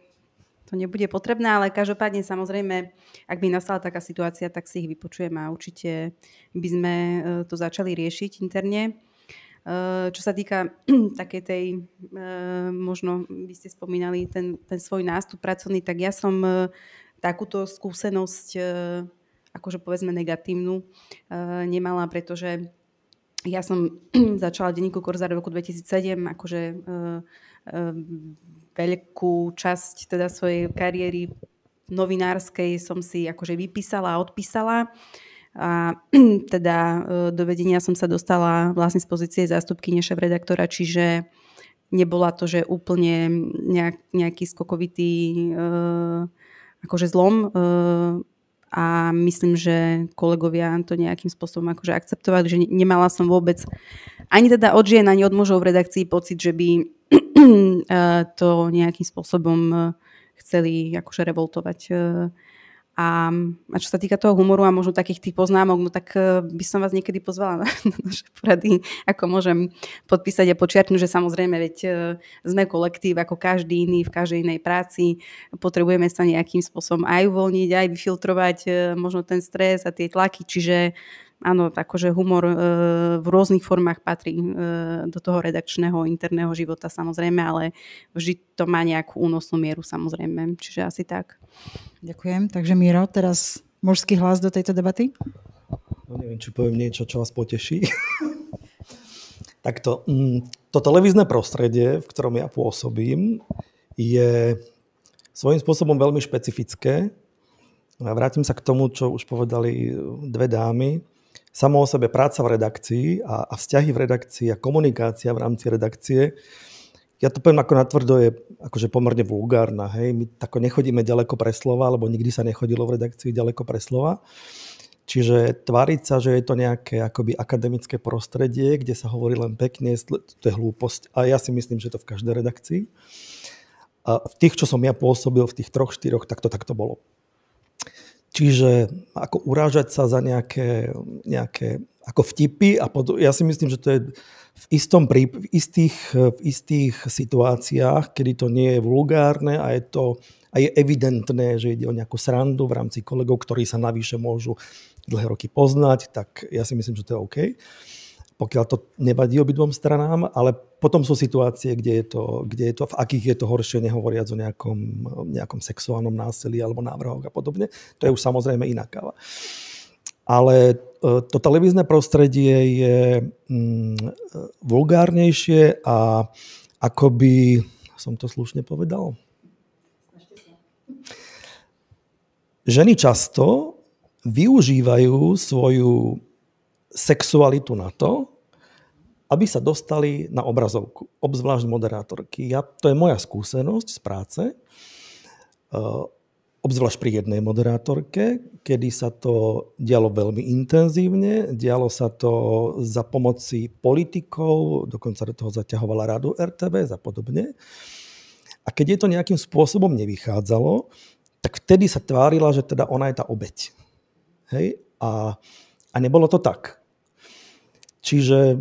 to nebude potrebné, ale každopádne samozrejme, ak by nastala taká situácia, tak si ich vypočujem a určite by sme to začali riešiť interne. Čo sa týka takej tej, možno by ste spomínali ten svoj nástup pracovný, tak ja som takúto skúsenosť, akože povedzme negatívnu, nemala, pretože ja som začala v denníku Korzár v roku 2007, akože veľkú časť teda svojej kariéry novinárskej som si akože vypísala a odpísala. A teda do vedenia som sa dostala vlastne z pozície zástupkyne šéfredaktora, čiže nebola to, že úplne nejaký skokovitý akože zlom. A myslím, že kolegovia to nejakým spôsobom akože akceptovali, že nemala som vôbec ani teda od žien, ani od mužov v redakcii pocit, že by to nejakým spôsobom chceli akože revoltovať. A čo sa týka toho humoru a možno takých tých poznámok, no tak by som vás niekedy pozvala na naše porady, ako môžem podpísať a počiarknúť, že samozrejme, veď sme kolektív ako každý iný v každej inej práci. Potrebujeme sa nejakým spôsobom aj uvoľniť, aj vyfiltrovať možno ten stres a tie tlaky, čiže áno, akože humor v rôznych formách patrí do toho redakčného interného života samozrejme, ale vždy to má nejakú únosnú mieru samozrejme, čiže asi tak. Ďakujem. Takže Miro, teraz mužský hlas do tejto debaty? No neviem, či poviem niečo, čo vás poteší. Takto, to televízne prostredie, v ktorom ja pôsobím, je svojím spôsobom veľmi špecifické. Vrátim sa k tomu, čo už povedali 2 dámy. Samo o sebe práca v redakcii a vzťahy v redakcii a komunikácia v rámci redakcie, ja to poviem ako natvrdo, je akože pomerne vulgárna. Hej? My tako nechodíme ďaleko pre slova, lebo nikdy sa nechodilo v redakcii ďaleko pre slova. Čiže tváriť sa, že je to nejaké akoby akademické prostredie, kde sa hovorí len pekne, to je hlúposť. A ja si myslím, že to v každej redakcii. A v tých, čo som ja pôsobil, v tých 3-4, tak to bolo. Čiže ako urážať sa za nejaké ako vtipy. Ja si myslím, že to je v istých situáciách, kedy to nie je vulgárne a je evidentné, že ide o nejakú srandu v rámci kolegov, ktorí sa navyše môžu dlhé roky poznať, tak ja si myslím, že to je OK. Pokiaľ to nevadí obidvom stranám, ale potom sú situácie, kde je to, v akých je to horšie, nehovoriac o nejakom sexuálnom násilí alebo návrhoch a podobne. To je už samozrejme iná káva. Ale to televízne prostredie je vulgárnejšie a akoby, som to slušne povedal, ženy často využívajú svoju sexualitu na to, aby sa dostali na obrazovku, obzvlášť moderátorky. To je moja skúsenosť z práce, obzvlášť pri jednej moderátorke, kedy sa to dialo veľmi intenzívne, dialo sa to za pomoci politikov, dokonca do toho zaťahovala Radu RTVS a podobne. A keď je to nejakým spôsobom nevychádzalo, tak vtedy sa tvárila, že teda ona je tá obeť. Hej? A nebolo to tak. Čiže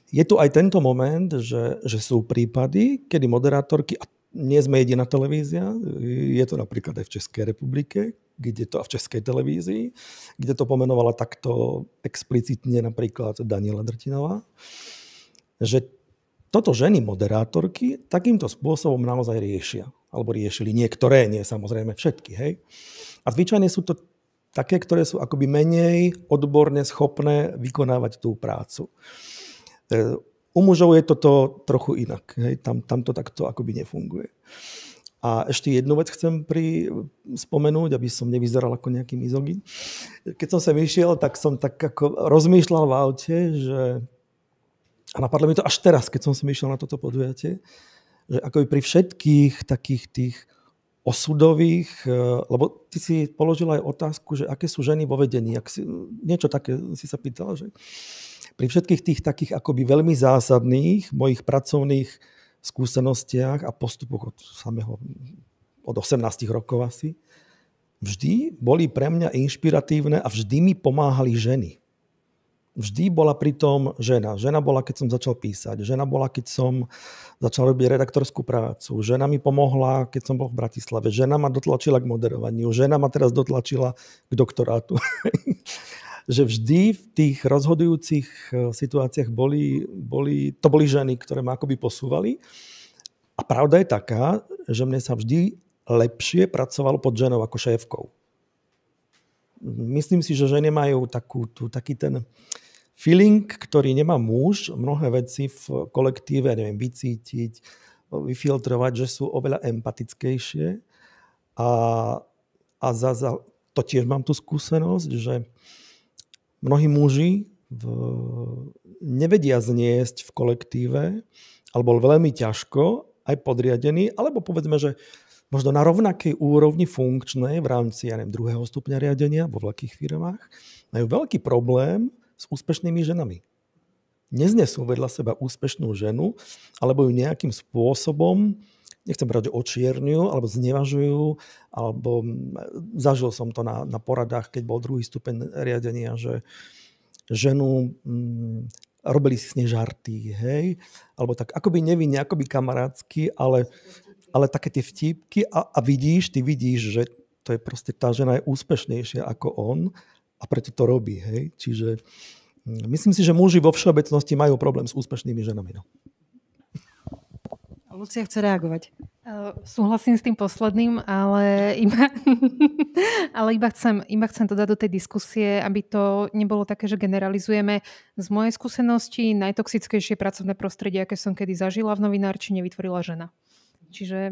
je tu aj tento moment, že sú prípady, kedy moderátorky, a nie sme jediná televízia, je to napríklad aj v Českej republike, kde to a v Českej televízii, kde to pomenovala takto explicitne napríklad Daniela Drtinová, že toto ženy moderátorky takýmto spôsobom naozaj riešia. Alebo riešili niektoré, nie samozrejme všetky. Hej? A zvyčajne sú to také, ktoré sú akoby menej odborne schopné vykonávať tú prácu. U mužov je toto trochu inak. Hej? Tam to takto akoby nefunguje. A ešte jednu vec chcem spomenúť, aby som nevyzeral ako nejaký mizogyn. Keď som sem išiel, tak som tak ako rozmýšľal v aute, a napadlo mi to až teraz, keď som sem išiel na toto podujatie, že akoby pri všetkých takých tých osudových, lebo ty si položila aj otázku, že aké sú ženy vo vedení. Niečo také si sa pýtala, že pri všetkých tých takých akoby veľmi zásadných mojich pracovných skúsenostiach a postupoch od 18 rokov asi, vždy boli pre mňa inšpiratívne a vždy mi pomáhali ženy. Vždy bola pritom žena. Žena bola, keď som začal písať. Žena bola, keď som začal robiť redaktorskú prácu. Žena mi pomohla, keď som bol v Bratislave. Žena ma dotlačila k moderovaniu. Žena ma teraz dotlačila k doktorátu. Že vždy v tých rozhodujúcich situáciách to boli ženy, ktoré ma akoby posúvali. A pravda je taká, že mne sa vždy lepšie pracovalo pod ženou ako šéfkou. Myslím si, že ženy majú taký ten feeling, ktorý nemá muž, mnohé veci v kolektíve, neviem, vycítiť, vyfiltrovať, že sú oveľa empatickejšie. A to tiež mám tú skúsenosť, že mnohí muži nevedia zniesť v kolektíve, alebo veľmi ťažko, aj podriadení, alebo povedzme, že možno na rovnakej úrovni funkčnej v rámci, druhého stupňa riadenia vo veľkých firmách, majú veľký problém s úspešnými ženami. Neznesú vedľa seba úspešnú ženu, alebo ju nejakým spôsobom, nechcem povedať, že očierňujú, alebo znevažujú, alebo zažil som to na poradách, keď bol druhý stupeň riadenia, že ženu robili si s nej žarty, hej, alebo tak akoby nevinne, akoby kamarátsky, ale také tie vtípky a ty vidíš, že to je proste tá žena je úspešnejšia ako on a preto to robí. Hej? Čiže myslím si, že muži vo všeobecnosti majú problém s úspešnými ženami. No. Lucia chce reagovať. Súhlasím s tým posledným, ale iba chcem to dať do tej diskusie, aby to nebolo také, že generalizujeme. Z mojej skúsenosti najtoxickejšie pracovné prostredie, aké som kedy zažila v novinárčine, vytvorila žena. Čiže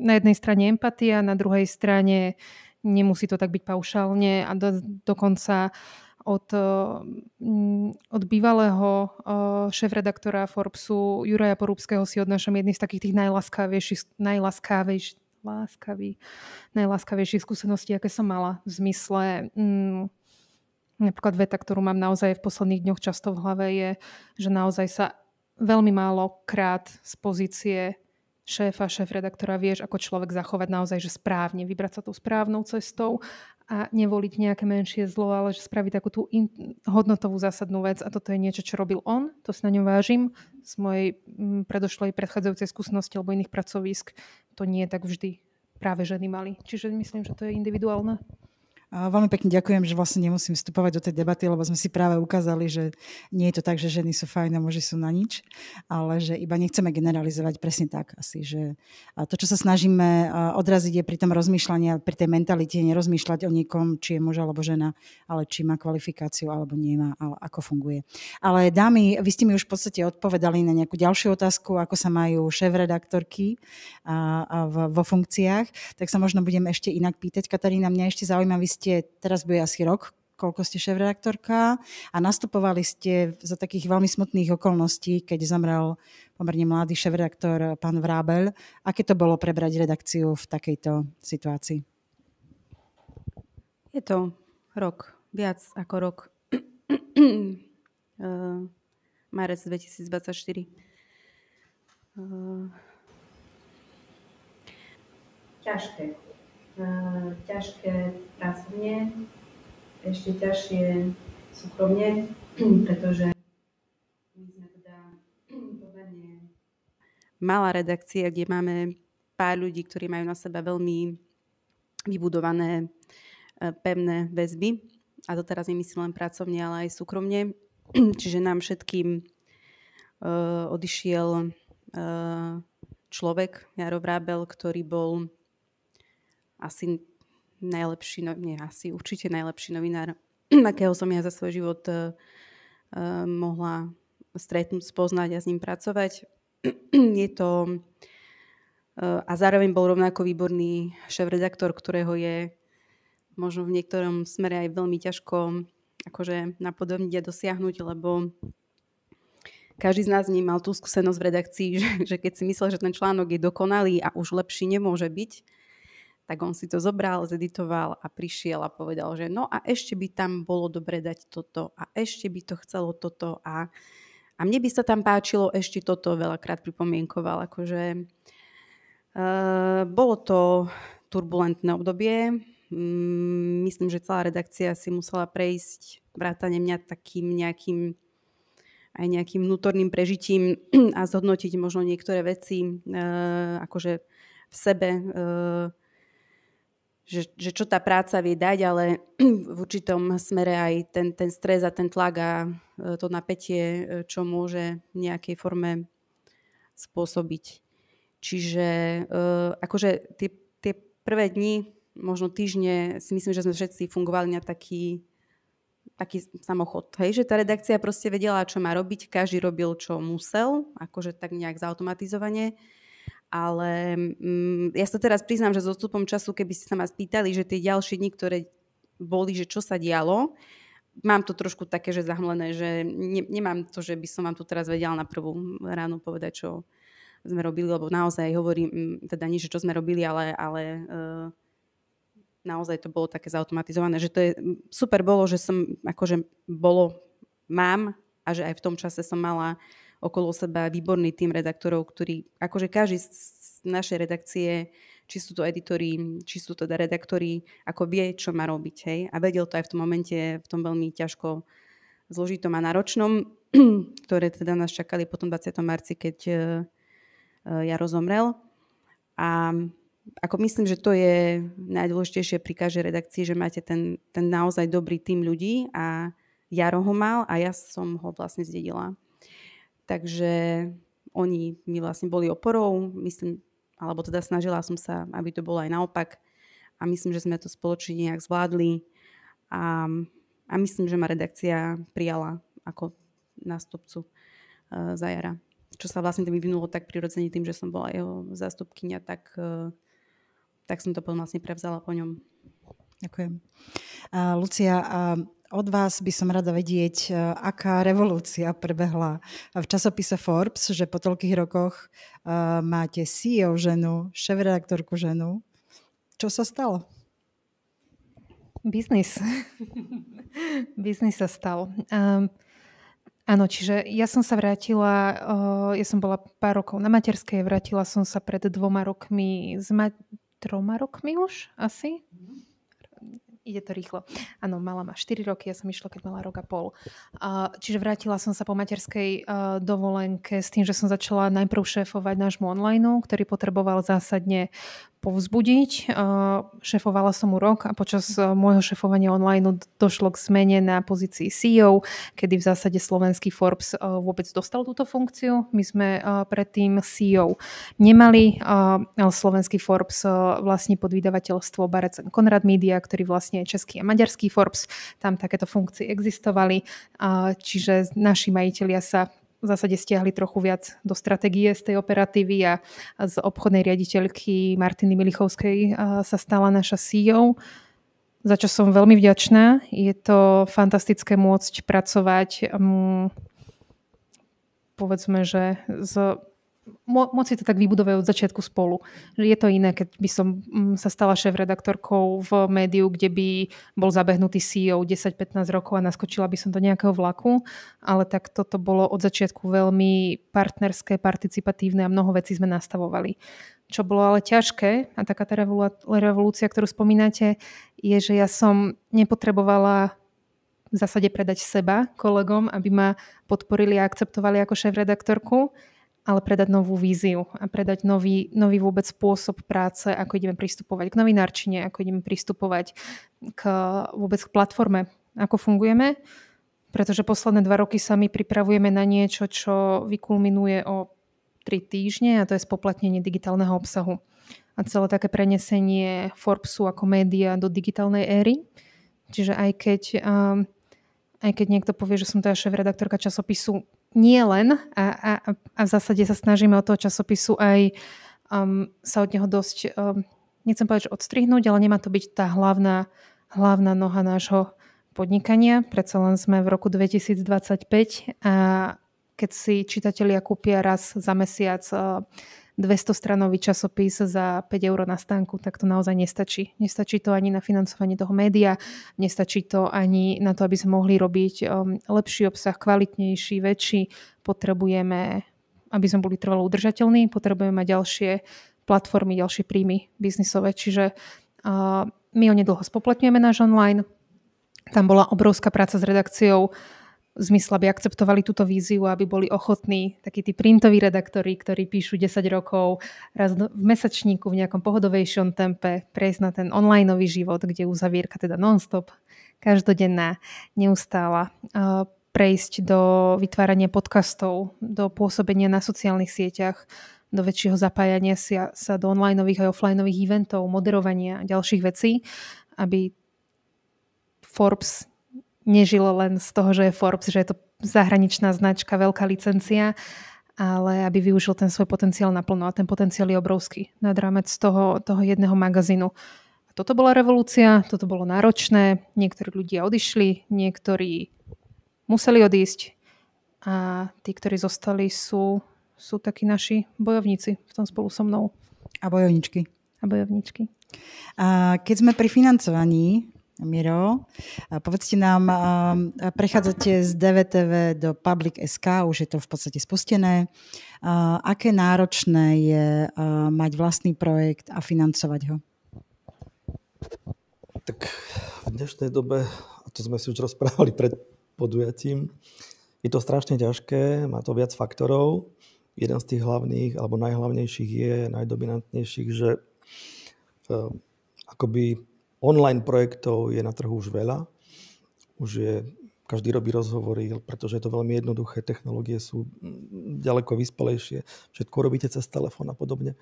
na jednej strane empatia, na druhej strane nemusí to tak byť paušálne a dokonca od bývalého šéfredaktora Forbesu Juraja Porúbskeho si odnášam jedný z takých tých najláskavejších skúseností, aké som mala v zmysle Napríklad veta, ktorú mám naozaj v posledných dňoch často v hlave je, že naozaj sa veľmi málo krát z pozície šéf-redaktora vieš ako človek zachovať naozaj, že správne, vybrať sa tou správnou cestou a nevoliť nejaké menšie zlo, ale že spraviť takú tú hodnotovú zásadnú vec a toto je niečo, čo robil on, to si na ňom vážim z mojej predošlej predchádzajúcej skúsenosti alebo iných pracovísk, to nie je tak vždy práve ženy mali. Čiže myslím, že to je individuálne. A veľmi pekne ďakujem, že vlastne nemusím vstupovať do tej debaty, lebo sme si práve ukázali, že nie je to tak, že ženy sú fajn a muži sú na nič, ale že iba nechceme generalizovať presne tak asi, že to, čo sa snažíme odraziť je pri tom rozmýšľaní a pri tej mentalite nerozmýšľať o niekom, či je muž alebo žena, ale či má kvalifikáciu alebo nemá, ale ako funguje. Ale dámy, vy ste mi už v podstate odpovedali na nejakú ďalšiu otázku, ako sa majú šéf-redaktorky vo funkciách, tak sa možno budem ešte inak pýtať. Katarína, mňa ešte zaujíma, vy ste, teraz bude asi rok, koľko ste šéf-redaktorka a nastupovali ste za takých veľmi smutných okolností, keď zomrel pomerne mladý šéf-redaktor pán Vrábel. Aké to bolo prebrať redakciu v takejto situácii? Je to rok, viac ako rok. Marec 2024. Ťažké pracovne, ešte ťažšie súkromne, pretože my sme teda pomerne malá redakcia, kde máme pár ľudí, ktorí majú na seba veľmi vybudované pevné väzby. A to teraz nemyslím len pracovne, ale aj súkromne. Čiže nám všetkým odišiel človek, Jaro Vrábel, ktorý bol asi najlepší, určite najlepší novinár, akého som ja za svoj život mohla stretnúť, spoznať a s ním pracovať. Je to a zároveň bol rovnako výborný šéf-redaktor, ktorého je možno v niektorom smere aj veľmi ťažko akože napodobniť a dosiahnuť, lebo každý z nás mal tú skúsenosť v redakcii, že keď si myslel, že ten článok je dokonalý a už lepší nemôže byť, tak on si to zobral, zeditoval a prišiel a povedal, že no a ešte by tam bolo dobre dať toto a ešte by to chcelo toto a mne by sa tam páčilo ešte toto, veľakrát pripomienkoval. Akože, bolo to turbulentné obdobie. Myslím, že celá redakcia si musela prejsť vrátane mňa takým nejakým vnútorným prežitím a zhodnotiť možno niektoré veci akože v sebe, že čo tá práca vie dať, ale v určitom smere aj ten stres a ten tlak a to napätie, čo môže v nejakej forme spôsobiť. Čiže akože tie prvé dni, možno týždne, si myslím, že sme všetci fungovali na taký samochod. Hej? Že tá redakcia proste vedela, čo má robiť, každý robil, čo musel, akože tak nejak zautomatizovane. Ale ja sa teraz priznám, že s odstupom času, keby ste sa ma spýtali, že tie ďalšie dni, ktoré boli, že čo sa dialo, mám to trošku také, že zahmlené, že nemám to, že by som vám tu teraz vedela na prvú ránu povedať, čo sme robili, lebo naozaj hovorím, teda nie, že čo sme robili, ale naozaj to bolo také zautomatizované, že to je super bolo, že som akože mám a že aj v tom čase som mala okolo seba výborný tím redaktorov, ktorí, akože každý z našej redakcie, či sú to editori, či sú to teda redaktori, ako vie, čo má robiť. Hej? A vedel to aj v tom momente, v tom veľmi ťažko zložitom a náročnom, ktoré teda nás čakali po tom 20. marci, keď Jaro zomrel. A ako myslím, že to je najdôležitejšie pri každej redakcii, že máte ten naozaj dobrý tím ľudí a Jaro ho mal a ja som ho vlastne zdedila. Takže oni mi vlastne boli oporou, myslím, alebo teda snažila som sa, aby to bolo aj naopak a myslím, že sme to spoločne nejak zvládli a myslím, že ma redakcia prijala ako nástupcu za Jara. Čo sa vlastne vyvinulo tak prirodzene tým, že som bola jeho zástupkyňa, tak som to potom vlastne prevzala po ňom. Ďakujem. Lucia, od vás by som rada vedieť, aká revolúcia prebehla v časopise Forbes, že po toľkých rokoch máte CEO ženu, šéfredaktorku ženu. Čo sa stalo? Biznis. Biznis sa stal. Áno, čiže ja som sa vrátila, ja som bola pár rokov na materskej, vrátila som sa pred 2 rokmi, 3 rokmi už asi. Ide to rýchlo. Áno, mala ma 4 roky, ja som išla, keď mala rok a pol. Čiže vrátila som sa po materskej dovolenke s tým, že som začala najprv šéfovať nášmu online, ktorý potreboval zásadne povzbudiť. Šéfovala som mu rok a počas môjho šéfovania online došlo k zmene na pozícii CEO, kedy v zásade slovenský Forbes vôbec dostal túto funkciu. My sme predtým CEO nemali, ale slovenský Forbes vlastní pod vydavateľstvo Barec & Konrad Media, ktorý vlastne je český a maďarský Forbes. Tam takéto funkcie existovali, čiže naši majitelia sa v zásade stiahli trochu viac do stratégie z tej operatívy a z obchodnej riaditeľky Martiny Milichovskej sa stala naša CEO, za čo som veľmi vďačná. Je to fantastické môcť pracovať, povedzme, že môcť si to tak vybudovať od začiatku spolu. Je to iné, keď by som sa stala šéf-redaktorkou v médiu, kde by bol zabehnutý CEO 10-15 rokov a naskočila by som do nejakého vlaku, ale tak toto bolo od začiatku veľmi partnerské, participatívne a mnoho vecí sme nastavovali. Čo bolo ale ťažké, a taká tá revolúcia, ktorú spomínate, je, že ja som nepotrebovala v zásade predať seba kolegom, aby ma podporili a akceptovali ako šéf-redaktorku, ale predať novú víziu a predať nový vôbec spôsob práce, ako ideme pristupovať k novinárčine, ako ideme pristupovať vôbec k platforme, ako fungujeme. Pretože posledné 2 roky sa my pripravujeme na niečo, čo vykulminuje o 3 týždne a to je spoplatnenie digitálneho obsahu. A celé také prenesenie Forbesu ako média do digitálnej éry. Čiže aj keď niekto povie, že som teda šéf-redaktorka časopisu, nie len a v zásade sa snažíme od toho časopisu aj sa od neho dosť, nechcem povedať, že odstrihnúť, ale nemá to byť tá hlavná noha nášho podnikania. Predsa len sme v roku 2025 a keď si čitatelia kúpia raz za mesiac 200-stranový časopis za 5 eur na stánku, tak to naozaj nestačí. Nestačí to ani na financovanie toho média, nestačí to ani na to, aby sme mohli robiť lepší obsah, kvalitnejší, väčší. Potrebujeme, aby sme boli trvalo udržateľní, potrebujeme mať ďalšie platformy, ďalšie príjmy biznisové. Čiže my onedlho spoplatňujeme náš online. Tam bola obrovská práca s redakciou, v zmysle, aby akceptovali túto víziu, aby boli ochotní, takí tí printoví redaktori, ktorí píšu 10 rokov raz v mesačníku v nejakom pohodovejšom tempe, prejsť na ten onlineový život, kde uzavierka teda non-stop, každodenná, neustála, prejsť do vytvárania podcastov, do pôsobenia na sociálnych sieťach, do väčšieho zapájania sa do onlineových a offlineových eventov, moderovania a ďalších vecí, aby Forbes nežil len z toho, že je Forbes, že je to zahraničná značka, veľká licencia, ale aby využil ten svoj potenciál naplno. A ten potenciál je obrovský nad rámec toho jedného magazínu. A toto bola revolúcia, toto bolo náročné, niektorí ľudia odišli, niektorí museli odísť a tí, ktorí zostali, sú takí naši bojovníci v tom spolu so mnou. A bojovničky. A keď sme pri financovaní, Miro, povedzte nám, prechádzate z DVTV do Public.sk, už je to v podstate spustené. Aké náročné je mať vlastný projekt a financovať ho? Tak v dnešnej dobe, a to sme si už rozprávali pred podujatím, je to strašne ťažké, má to viac faktorov. Jeden z tých hlavných, alebo najhlavnejších je, najdominantnejších, že akoby online projektov je na trhu už veľa. Každý robí rozhovory, pretože je to veľmi jednoduché. Technológie sú ďaleko vyspelejšie. Všetko robíte cez telefón a podobne.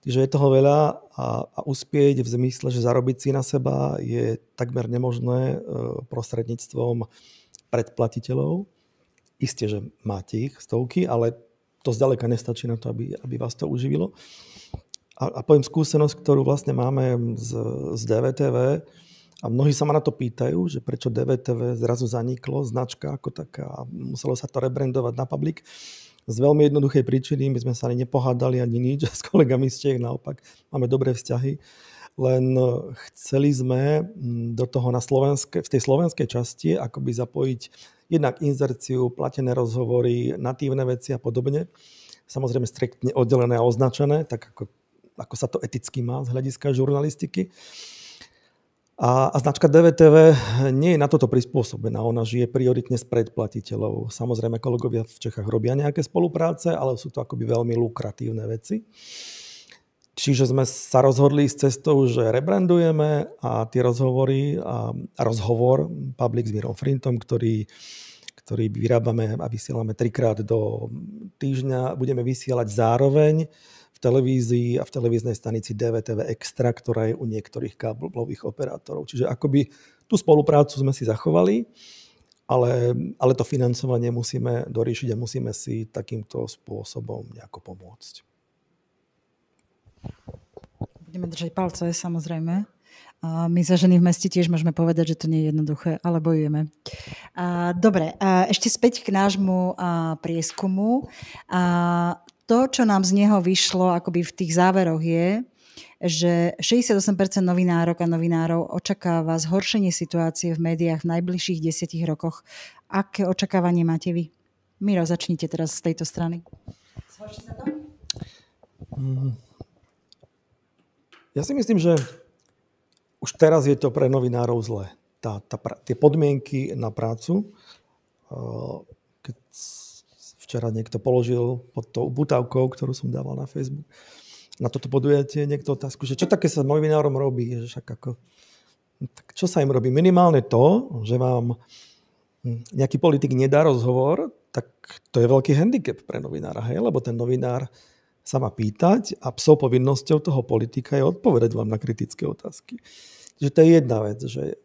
Takže je toho veľa a uspieť v zmysle, že zarobiť si na seba je takmer nemožné prostredníctvom predplatiteľov. Isté, že máte ich stovky, ale to zďaleka nestačí na to, aby vás to uživilo. A poviem skúsenosť, ktorú vlastne máme z DVTV a mnohí sa ma na to pýtajú, že prečo DVTV zrazu zaniklo, značka ako taká, muselo sa to rebrandovať na Public. Z veľmi jednoduchej príčiny, my sme sa ani nepohádali ani nič s kolegami z Čech, naopak máme dobré vzťahy. len chceli sme do toho v tej slovenskej časti akoby zapojiť jednak inzerciu, platené rozhovory, natívne veci a podobne. Samozrejme striktne oddelené a označené, tak ako sa to eticky má z hľadiska žurnalistiky. A značka DVTV nie je na toto prispôsobená. Ona žije prioritne z predplatiteľov. Samozrejme, kolegovia v Čechách robia nejaké spolupráce, ale sú to akoby veľmi lukratívne veci. Čiže sme sa rozhodli s cestou, že rebrandujeme a tie rozhovory a rozhovor Public s Mírom Frintom, ktorý vyrábame a vysielame 3-krát do týždňa, budeme vysielať zároveň v televízii a v televíznej stanici DVTV Extra, ktorá je u niektorých káblových operátorov. Čiže akoby tú spoluprácu sme si zachovali, ale to financovanie musíme doriešiť a musíme si takýmto spôsobom nejako pomôcť. Budeme držať palce, samozrejme. My za ženy v meste tiež môžeme povedať, že to nie je jednoduché, ale bojujeme. Dobre, ešte späť k nášmu prieskumu. To, čo nám z neho vyšlo akoby v tých záveroch je, že 68% novinárok a novinárov očakáva zhoršenie situácie v médiách v najbližších 10 rokoch. Aké očakávanie máte vy? Miro, začnite teraz z tejto strany. Zhorší sa to? Ja si myslím, že už teraz je to pre novinárov zlé. Tie podmienky na prácu, keď včera niekto položil pod tou butávkou, ktorú som dával na Facebook, na toto podujatie niekto otázku, že čo také sa novinárom robí, že však tak čo sa im robí? Minimálne to, že vám nejaký politik nedá rozhovor, tak to je veľký handicap pre novinára, hej? Lebo ten novinár sa má pýtať a psou povinnosťou toho politika je odpovedať vám na kritické otázky. Že to je jedna vec, že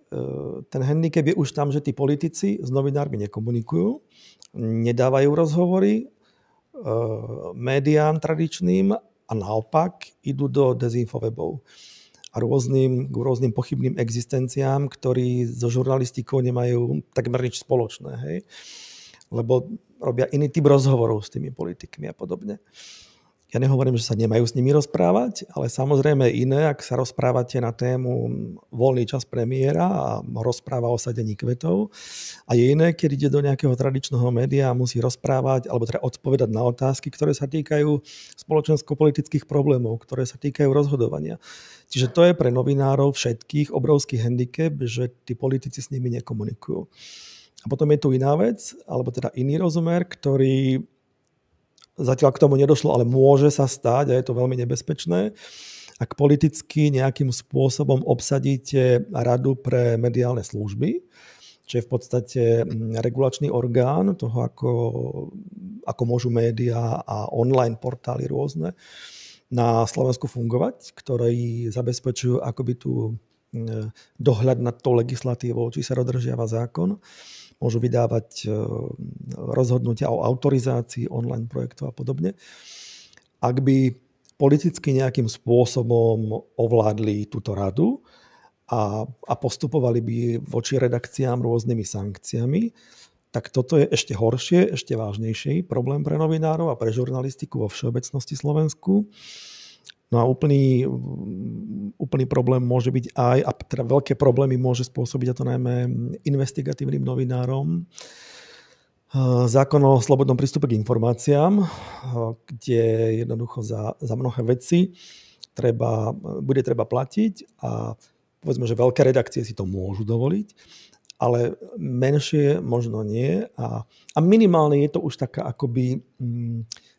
ten handicap je už tam, že tí politici s novinármi nekomunikujú, nedávajú rozhovory médiám tradičným a naopak idú do dezinfowebov a rôznym pochybným existenciám, ktorí so žurnalistikou nemajú takmer nič spoločné. Hej? Lebo robia iný typ rozhovorov s tými politikmi a podobne. Ja nehovorím, že sa nemajú s nimi rozprávať, ale samozrejme iné, ak sa rozprávate na tému voľný čas premiéra a rozpráva o sadení kvetov. A je iné, keď ide do nejakého tradičného média a musí rozprávať alebo teda odpovedať na otázky, ktoré sa týkajú spoločensko-politických problémov, ktoré sa týkajú rozhodovania. Čiže to je pre novinárov všetkých obrovský handicap, že tí politici s nimi nekomunikujú. A potom je tu iná vec, alebo teda iný rozumer, ktorý zatiaľ k tomu nedošlo, ale môže sa stať a je to veľmi nebezpečné. Ak politicky nejakým spôsobom obsadíte Radu pre mediálne služby, čo je v podstate regulačný orgán toho, ako môžu médiá a online portály rôzne na Slovensku fungovať, ktoré zabezpečujú akoby tú dohľad nad tou legislatívou, či sa dodržiava zákon. Môžu vydávať rozhodnutia o autorizácii online projektov a podobne. Ak by politicky nejakým spôsobom ovládli túto radu a postupovali by voči redakciám rôznymi sankciami, tak toto je ešte horšie, ešte vážnejší problém pre novinárov a pre žurnalistiku vo všeobecnosti Slovensku. No a úplný problém môže byť aj, a teda veľké problémy môže spôsobiť, a to najmä investigatívnym novinárom, zákon o slobodnom prístupe k informáciám, kde jednoducho za mnohé veci bude treba platiť a povedzme, že veľké redakcie si to môžu dovoliť, ale menšie možno nie a minimálne je to už taká akoby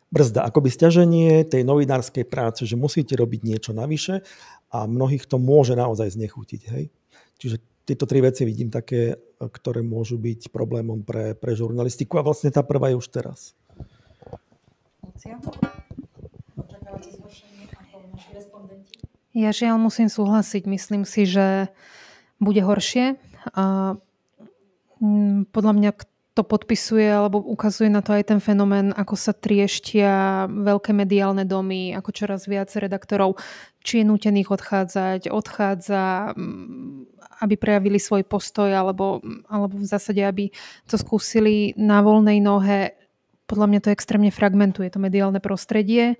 brzda, akoby sťaženie tej novinárskej práce, že musíte robiť niečo navyše a mnohých to môže naozaj znechutiť. Hej? Čiže tieto tri veci vidím také, ktoré môžu byť problémom pre žurnalistiku a vlastne tá prvá je už teraz. Ja žiaľ musím súhlasiť. Myslím si, že bude horšie. A podľa mňa to podpisuje alebo ukazuje na to aj ten fenomén, ako sa trieštia veľké mediálne domy, ako čoraz viac redaktorov, či je nútených odchádza, aby prejavili svoj postoj, alebo v zásade, aby to skúsili na voľnej nohe. Podľa mňa to extrémne fragmentuje to mediálne prostredie.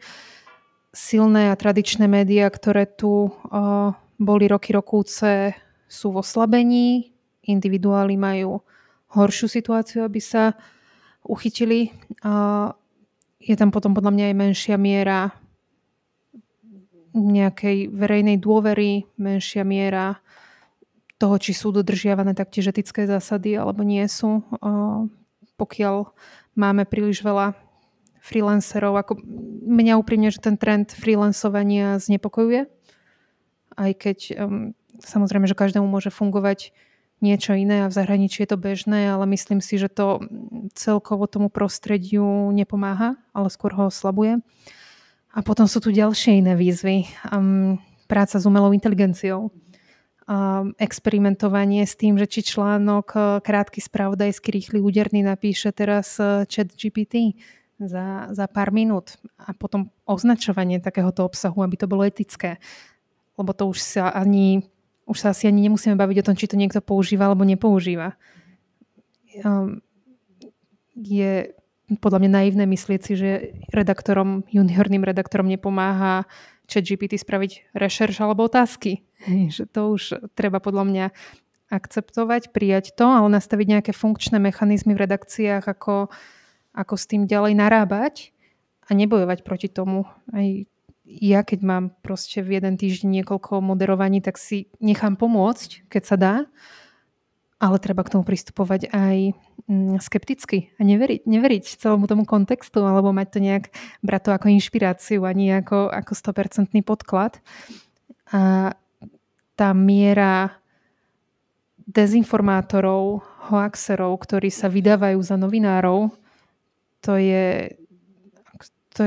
Silné a tradičné médiá, ktoré tu boli roky rokúce, sú v oslabení, individuáli majú horšiu situáciu, aby sa uchytili. Je tam potom podľa mňa aj menšia miera nejakej verejnej dôvery, menšia miera toho, či sú dodržiavané taktiež etické zásady, alebo nie sú. Pokiaľ máme príliš veľa freelancerov, ako mňa úprimne, že ten trend freelancovania znepokojuje, aj keď samozrejme, že každému môže fungovať niečo iné a v zahraničí je to bežné, ale myslím si, že to celkovo tomu prostrediu nepomáha, ale skôr ho oslabuje. A potom sú tu ďalšie iné výzvy. Práca s umelou inteligenciou. Experimentovanie s tým, že či článok krátky, spravodajský, rýchly, úderný napíše teraz ChatGPT za pár minút. A potom označovanie takéhoto obsahu, aby to bolo etické. Lebo to už sa asi ani nemusíme baviť o tom, či to niekto používa alebo nepoužíva. Je podľa mňa naivné myslieť si, že juniorným redaktorom nepomáha ChatGPT spraviť rešerš alebo otázky. Že to už treba podľa mňa akceptovať, prijať to, ale nastaviť nejaké funkčné mechanizmy v redakciách, ako s tým ďalej narábať a nebojovať proti tomu. Aj ja, keď mám proste v jeden týždeň niekoľko moderovaní, tak si nechám pomôcť, keď sa dá, ale treba k tomu pristupovať aj skepticky a neveriť celému tomu kontextu, alebo mať to nejak, brať to ako inšpiráciu a nie ako 100% podklad. A tá miera dezinformátorov, hoaxerov, ktorí sa vydávajú za novinárov, to je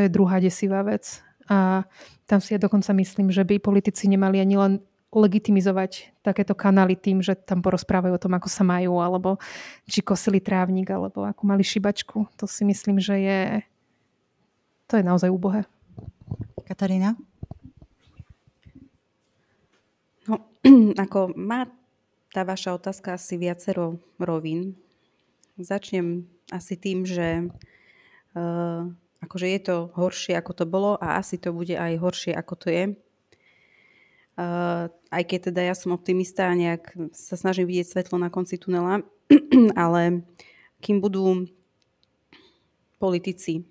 druhá desivá vec. A tam si ja dokonca myslím, že by politici nemali ani len legitimizovať takéto kanály tým, že tam porozprávajú o tom, ako sa majú, alebo či kosili trávnik, alebo ako mali šibačku. To si myslím, že to je naozaj úbohé. Katarína? No, ako má tá vaša otázka asi viacero rovín. Začnem asi tým, že akože je to horšie, ako to bolo a asi to bude aj horšie, ako to je. Aj keď teda ja som optimista a nejak sa snažím vidieť svetlo na konci tunela, ale kým budú politici,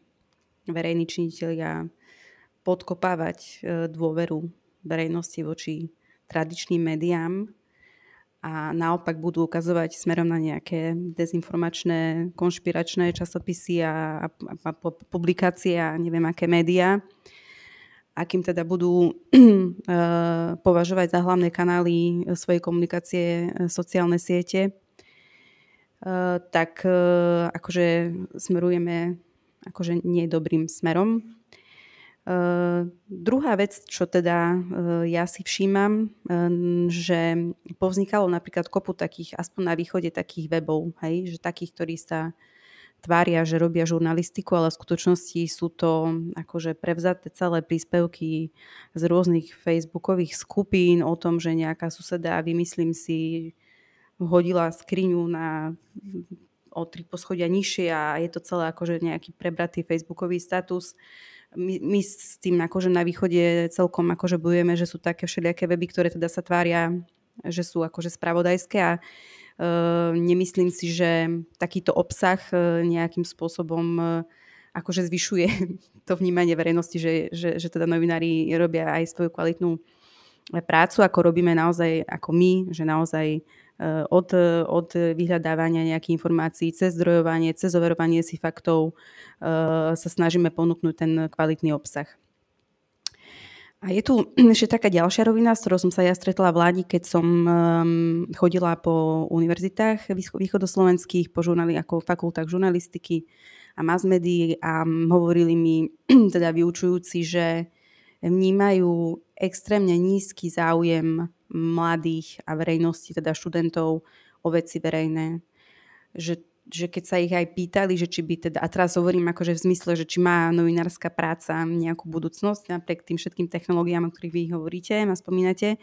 verejní činitelia podkopávať dôveru verejnosti voči tradičným médiám a naopak budú ukazovať smerom na nejaké dezinformačné, konšpiračné časopisy a publikácie a neviem aké médiá, akým teda budú považovať za hlavné kanály svojej komunikácie sociálne siete, tak akože smerujeme akože nie dobrým smerom. Druhá vec, čo teda ja si všímam, že povznikalo napríklad kopu takých, aspoň na východe, takých webov, hej, že takých, ktorí sa tvária, že robia žurnalistiku, ale v skutočnosti sú to akože prevzaté celé príspevky z rôznych facebookových skupín o tom, že nejaká suseda, vymyslím si, hodila skriňu o 3 poschodia nižšie a je to celé akože nejaký prebratý facebookový status. My s tým akože na východe celkom akože bojujeme, že sú také všelijaké weby, ktoré teda sa tvária, že sú akože spravodajské a nemyslím si, že takýto obsah nejakým spôsobom akože zvyšuje to vnímanie verejnosti, že teda novinári robia aj svoju kvalitnú prácu, ako robíme naozaj ako my, že naozaj od vyhľadávania nejakých informácií cez zdrojovanie, cez overovanie si faktov sa snažíme ponúknuť ten kvalitný obsah. A je tu ešte taká ďalšia rovina, s ktorou som sa ja stretla v Lani, keď som chodila po univerzitách východoslovenských, ako fakultách žurnalistiky a mass médií a hovorili mi teda vyučujúci, že vnímajú extrémne nízky záujem mladých a verejnosti, teda študentov o veci verejné. Že keď sa ich aj pýtali, že či by teda, a teraz hovorím akože v zmysle, že či má novinárska práca nejakú budúcnosť, napriek tým všetkým technológiám, o ktorých vy hovoríte, ma spomínate,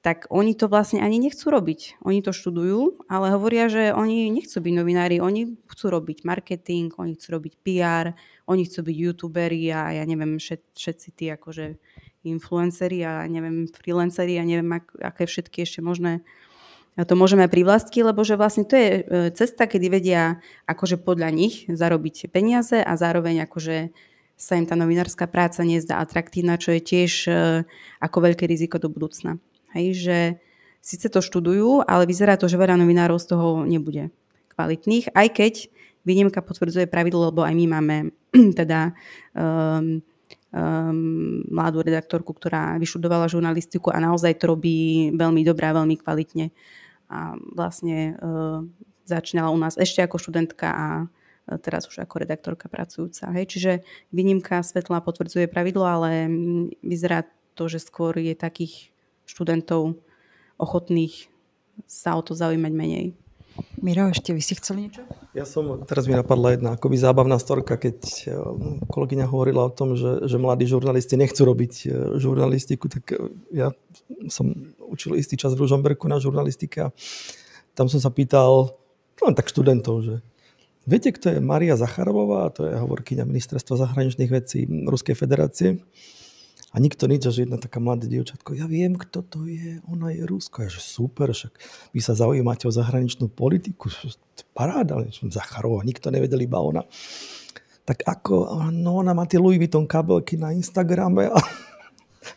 tak oni to vlastne ani nechcú robiť. Oni to študujú, ale hovoria, že oni nechcú byť novinári, oni chcú robiť marketing, oni chcú robiť PR, oni chcú byť youtuberi a ja neviem, všetci tí akože influenceri a neviem, freelanceri a neviem, aké všetky ešte možné to môžeme privlastky, lebo že vlastne to je cesta, kedy vedia akože podľa nich zarobiť peniaze a zároveň akože sa im tá novinárska práca nezdá atraktívna, čo je tiež ako veľké riziko do budúcna. Hej, že síce to študujú, ale vyzerá to, že veľa novinárov z toho nebude kvalitných, aj keď výnimka potvrdzuje pravidlo, lebo aj my máme teda mladú redaktorku, ktorá vyštudovala žurnalistiku a naozaj to robí veľmi dobré a veľmi kvalitne. A vlastne začínala u nás ešte ako študentka a teraz už ako redaktorka pracujúca. Hej. Čiže výnimka svetla potvrdzuje pravidlo, ale vyzerá to, že skôr je takých študentov ochotných sa o to zaujímať menej. Miro, ešte vy si chceli niečo? Teraz mi napadla jedna akoby zábavná storka, keď kolegyňa hovorila o tom, že mladí žurnalisti nechcú robiť žurnalistiku, tak ja som učil istý čas v Ružomberku na žurnalistike a tam som sa pýtal len tak študentov, že viete, kto je Maria Zacharovová? To je hovorkyňa ministerstva zahraničných vecí Ruskej federácie. A nikto nič, že jedna taká mladá dievčatko, ja viem, kto to je, ona je Rusko. Ja, že super, však vy sa zaujímate o zahraničnú politiku, paráda, Zacharová, nikto nevedel, iba ona. Tak ako, no ona má tie Louis Vuitton kabelky na Instagrame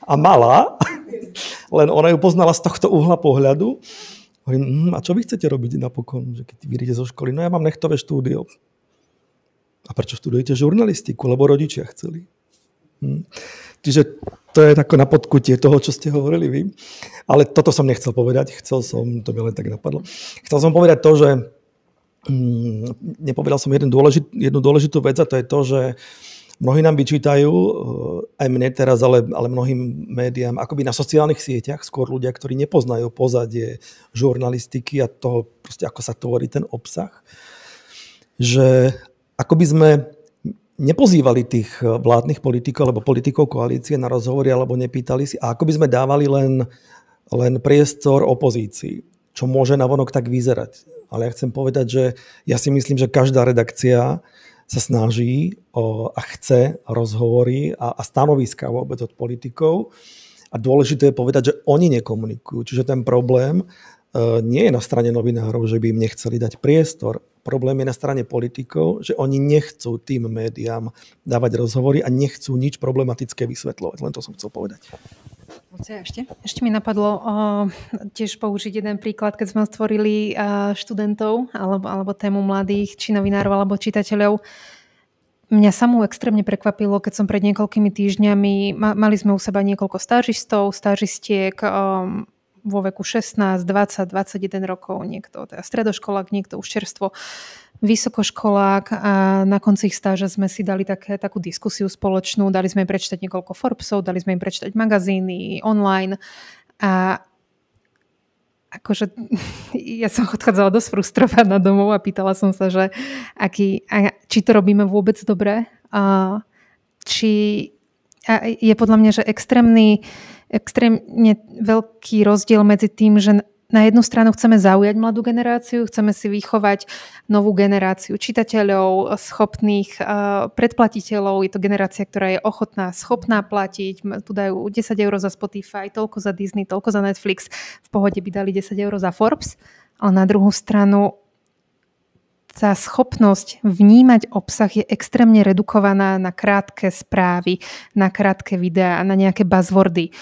a malá, len ona ju poznala z tohto uhla pohľadu. Hovorím, a čo vy chcete robiť napokon, že keď vyjdete zo školy? No ja mám nechtové štúdio. A prečo študujete žurnalistiku? Lebo rodičia chceli. Čiže to je tako na podkutie toho, čo ste hovorili vy. Ale toto som nechcel povedať. To mi len tak napadlo. Chcel som povedať to, že nepovedal som jednu dôležitú vec a to je to, že mnohí nám vyčítajú, aj mne teraz, ale mnohým médiám, akoby na sociálnych sieťach, skôr ľudia, ktorí nepoznajú pozadie žurnalistiky a toho, proste ako sa tvorí ten obsah, že akoby sme nepozývali tých vládnych politikov alebo politikov koalície na rozhovory alebo nepýtali si, a ako by sme dávali len priestor opozícii, čo môže navonok tak vyzerať. Ale ja chcem povedať, že ja si myslím, že každá redakcia sa snaží a chce rozhovory a stanoviska vôbec od politikov. A dôležité je povedať, že oni nekomunikujú. Čiže ten problém nie je na strane novinárov, že by im nechceli dať priestor. Problém je na strane politikov, že oni nechcú tým médiám dávať rozhovory a nechcú nič problematické vysvetľovať. Len to som chcel povedať. Ešte mi napadlo tiež použiť jeden príklad, keď sme stvorili študentov alebo tému mladých, či novinárov alebo čitateľov. Mňa samú extrémne prekvapilo, keď som pred niekoľkými týždňami, mali sme u seba niekoľko stážistiek, vo veku 16, 20, 21 rokov, niekto teda stredoškolák, niekto už čerstvo vysokoškolák a na konci ich stáža sme si dali takú diskusiu spoločnú, dali sme im prečítať niekoľko Forbesov, dali sme im prečítať magazíny online a akože ja som odchádzala dosť frustrovaná domov a pýtala som sa, že či to robíme vôbec dobre a je podľa mňa, že extrémne veľký rozdiel medzi tým, že na jednu stranu chceme zaujať mladú generáciu, chceme si vychovať novú generáciu čitateľov, schopných predplatiteľov. Je to generácia, ktorá je schopná platiť. Tu dajú 10 eur za Spotify, toľko za Disney, toľko za Netflix. V pohode by dali 10 eur za Forbes. Ale na druhú stranu tá schopnosť vnímať obsah je extrémne redukovaná na krátke správy, na krátke videá a na nejaké buzzwordy.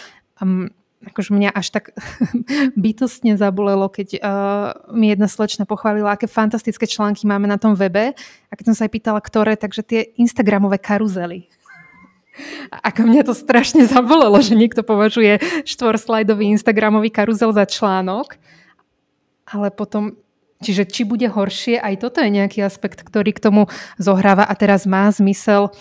Akože mňa až tak bytostne zabolelo, keď mi jedna slečna pochválila, aké fantastické články máme na tom webe. A keď som sa aj pýtala, ktoré, takže tie Instagramové karuzely. A ako mňa to strašne zabolelo, že niekto považuje 4-slajdový Instagramový karuzel za článok. Ale potom, čiže či bude horšie, aj toto je nejaký aspekt, ktorý k tomu zohráva a teraz má zmysel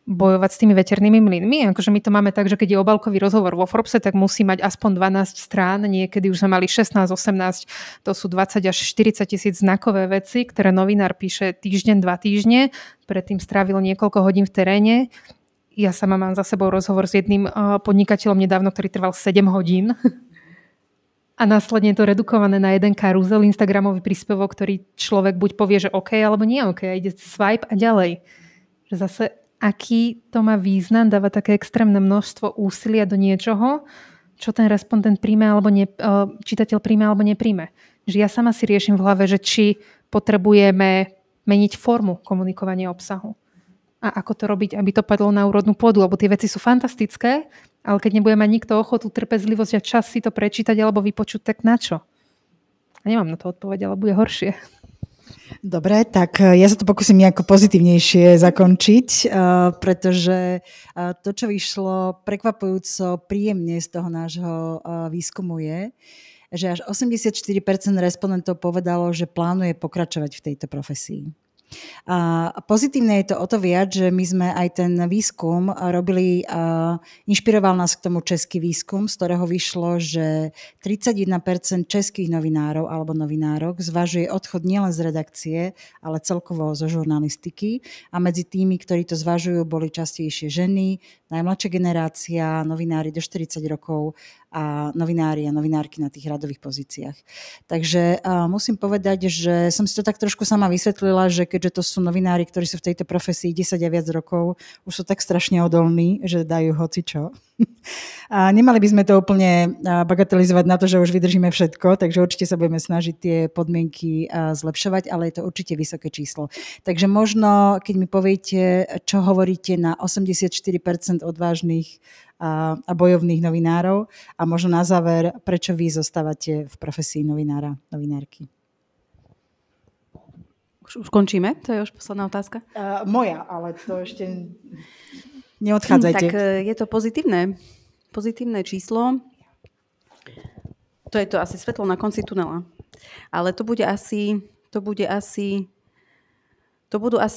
bojovať s tými veternými mlynmi. Akože my to máme tak, že keď je obálkový rozhovor vo Forbese, tak musí mať aspoň 12 strán. Niekedy už sme mali 16, 18, to sú 20 až 40 tisíc znakové veci, ktoré novinár píše týždeň, 2 týždne. Predtým strávil niekoľko hodín v teréne. Ja sama mám za sebou rozhovor s jedným podnikateľom nedávno, ktorý trval 7 hodín. A následne je to redukované na jeden karuzel, Instagramový príspevok, ktorý človek buď povie, že OK, alebo nie OK. A ide swipe a ďalej. Že zase aký to má význam, dáva také extrémne množstvo úsilia do niečoho, čo ten respondent príjme alebo čitateľ príjme alebo nepríjme. Že ja sama si riešim v hlave, že či potrebujeme meniť formu komunikovania obsahu. A ako to robiť, aby to padlo na úrodnú pôdu, lebo tie veci sú fantastické, ale keď nebude mať nikto ochotu, trpezlivosť a čas si to prečítať alebo vypočuť, tak na čo? A nemám na to odpoveď, ale bude horšie. Dobre, tak ja sa to pokúsim nejako pozitívnejšie zakončiť, pretože to, čo vyšlo prekvapujúco príjemne z toho nášho výskumu je, že až 84% respondentov povedalo, že plánuje pokračovať v tejto profesii. A pozitívne je to o to viac, že my sme aj ten výskum robili, inšpiroval nás k tomu český výskum, z ktorého vyšlo, že 31% českých novinárov alebo novinárok zvažuje odchod nielen z redakcie, ale celkovo zo žurnalistiky. A medzi tými, ktorí to zvažujú, boli častejšie ženy, najmladšia generácia, novinári do 40 rokov a novinári a novinárky na tých radových pozíciách. Takže musím povedať, že som si to tak trošku sama vysvetlila, že keďže to sú novinári, ktorí sú v tejto profesii 10 a viac rokov, už sú tak strašne odolní, že dajú hocičo. A nemali by sme to úplne bagatelizovať na to, že už vydržíme všetko, takže určite sa budeme snažiť tie podmienky zlepšovať, ale je to určite vysoké číslo. Takže možno, keď mi poviete, čo hovoríte na 84% odvážnych a bojovných novinárov a možno na záver, prečo vy zostávate v profesii novinára, novinárky. Už končíme? To je už posledná otázka. Moja, ale to ešte neodchádzajte. Tak je to pozitívne číslo. To je to asi svetlo na konci tunela. Ale to budú asi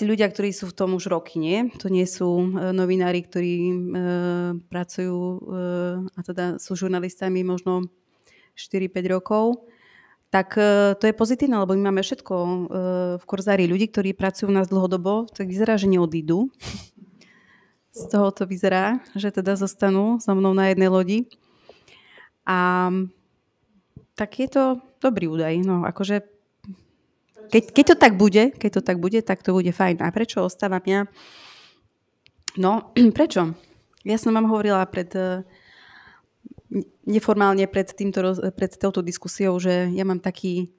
ľudia, ktorí sú v tom už roky, nie? To nie sú novinári, ktorí pracujú a teda sú žurnalistami možno 4-5 rokov. Tak to je pozitívne, lebo my máme všetko v kurzári ľudí, ktorí pracujú u nás dlhodobo, tak vyzerá, že neodídu. Z toho to vyzerá, že teda zostanú so mnou na jednej lodi. A tak je to dobrý údaj. No, akože keď to tak bude, tak to bude fajn. A prečo ostávam ja? No, prečo? Ja som vám hovorila neformálne pred touto diskusiou, že ja mám taký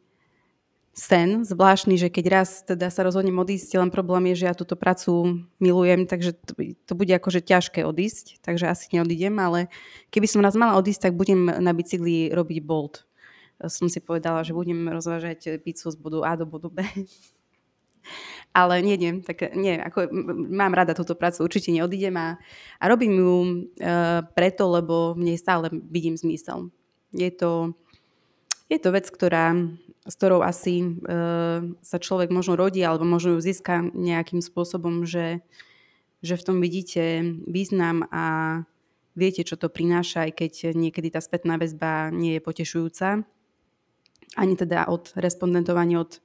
sen zvláštny, že keď raz teda sa rozhodnem odísť, len problém je, že ja túto prácu milujem, takže to bude akože ťažké odísť, takže asi neodídem, ale keby som raz mala odísť, tak budem na bicykli robiť Bolt. Som si povedala, že budem rozvážať pizzu z bodu A do bodu B. Ale nie, mám rada túto prácu, určite neodídem a robím ju preto, lebo v nej stále vidím zmysel. Je to vec, s ktorou asi sa človek možno rodí alebo možno ju získa nejakým spôsobom, že v tom vidíte význam a viete, čo to prináša, aj keď niekedy tá spätná väzba nie je potešujúca. Ani teda od respondentov, ani od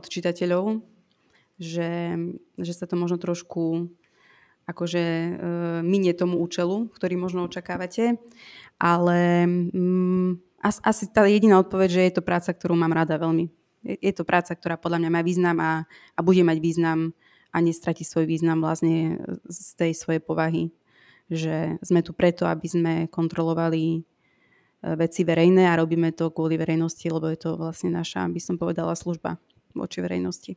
čitateľov, že sa to možno trošku akože minie tomu účelu, ktorý možno očakávate. Ale asi tá jediná odpoveď, že je to práca, ktorú mám rada veľmi. Je to práca, ktorá podľa mňa má význam a bude mať význam a nestratí svoj význam vlastne z tej svojej povahy. Že sme tu preto, aby sme kontrolovali veci verejné a robíme to kvôli verejnosti, lebo je to vlastne naša, by som povedala, služba voči verejnosti.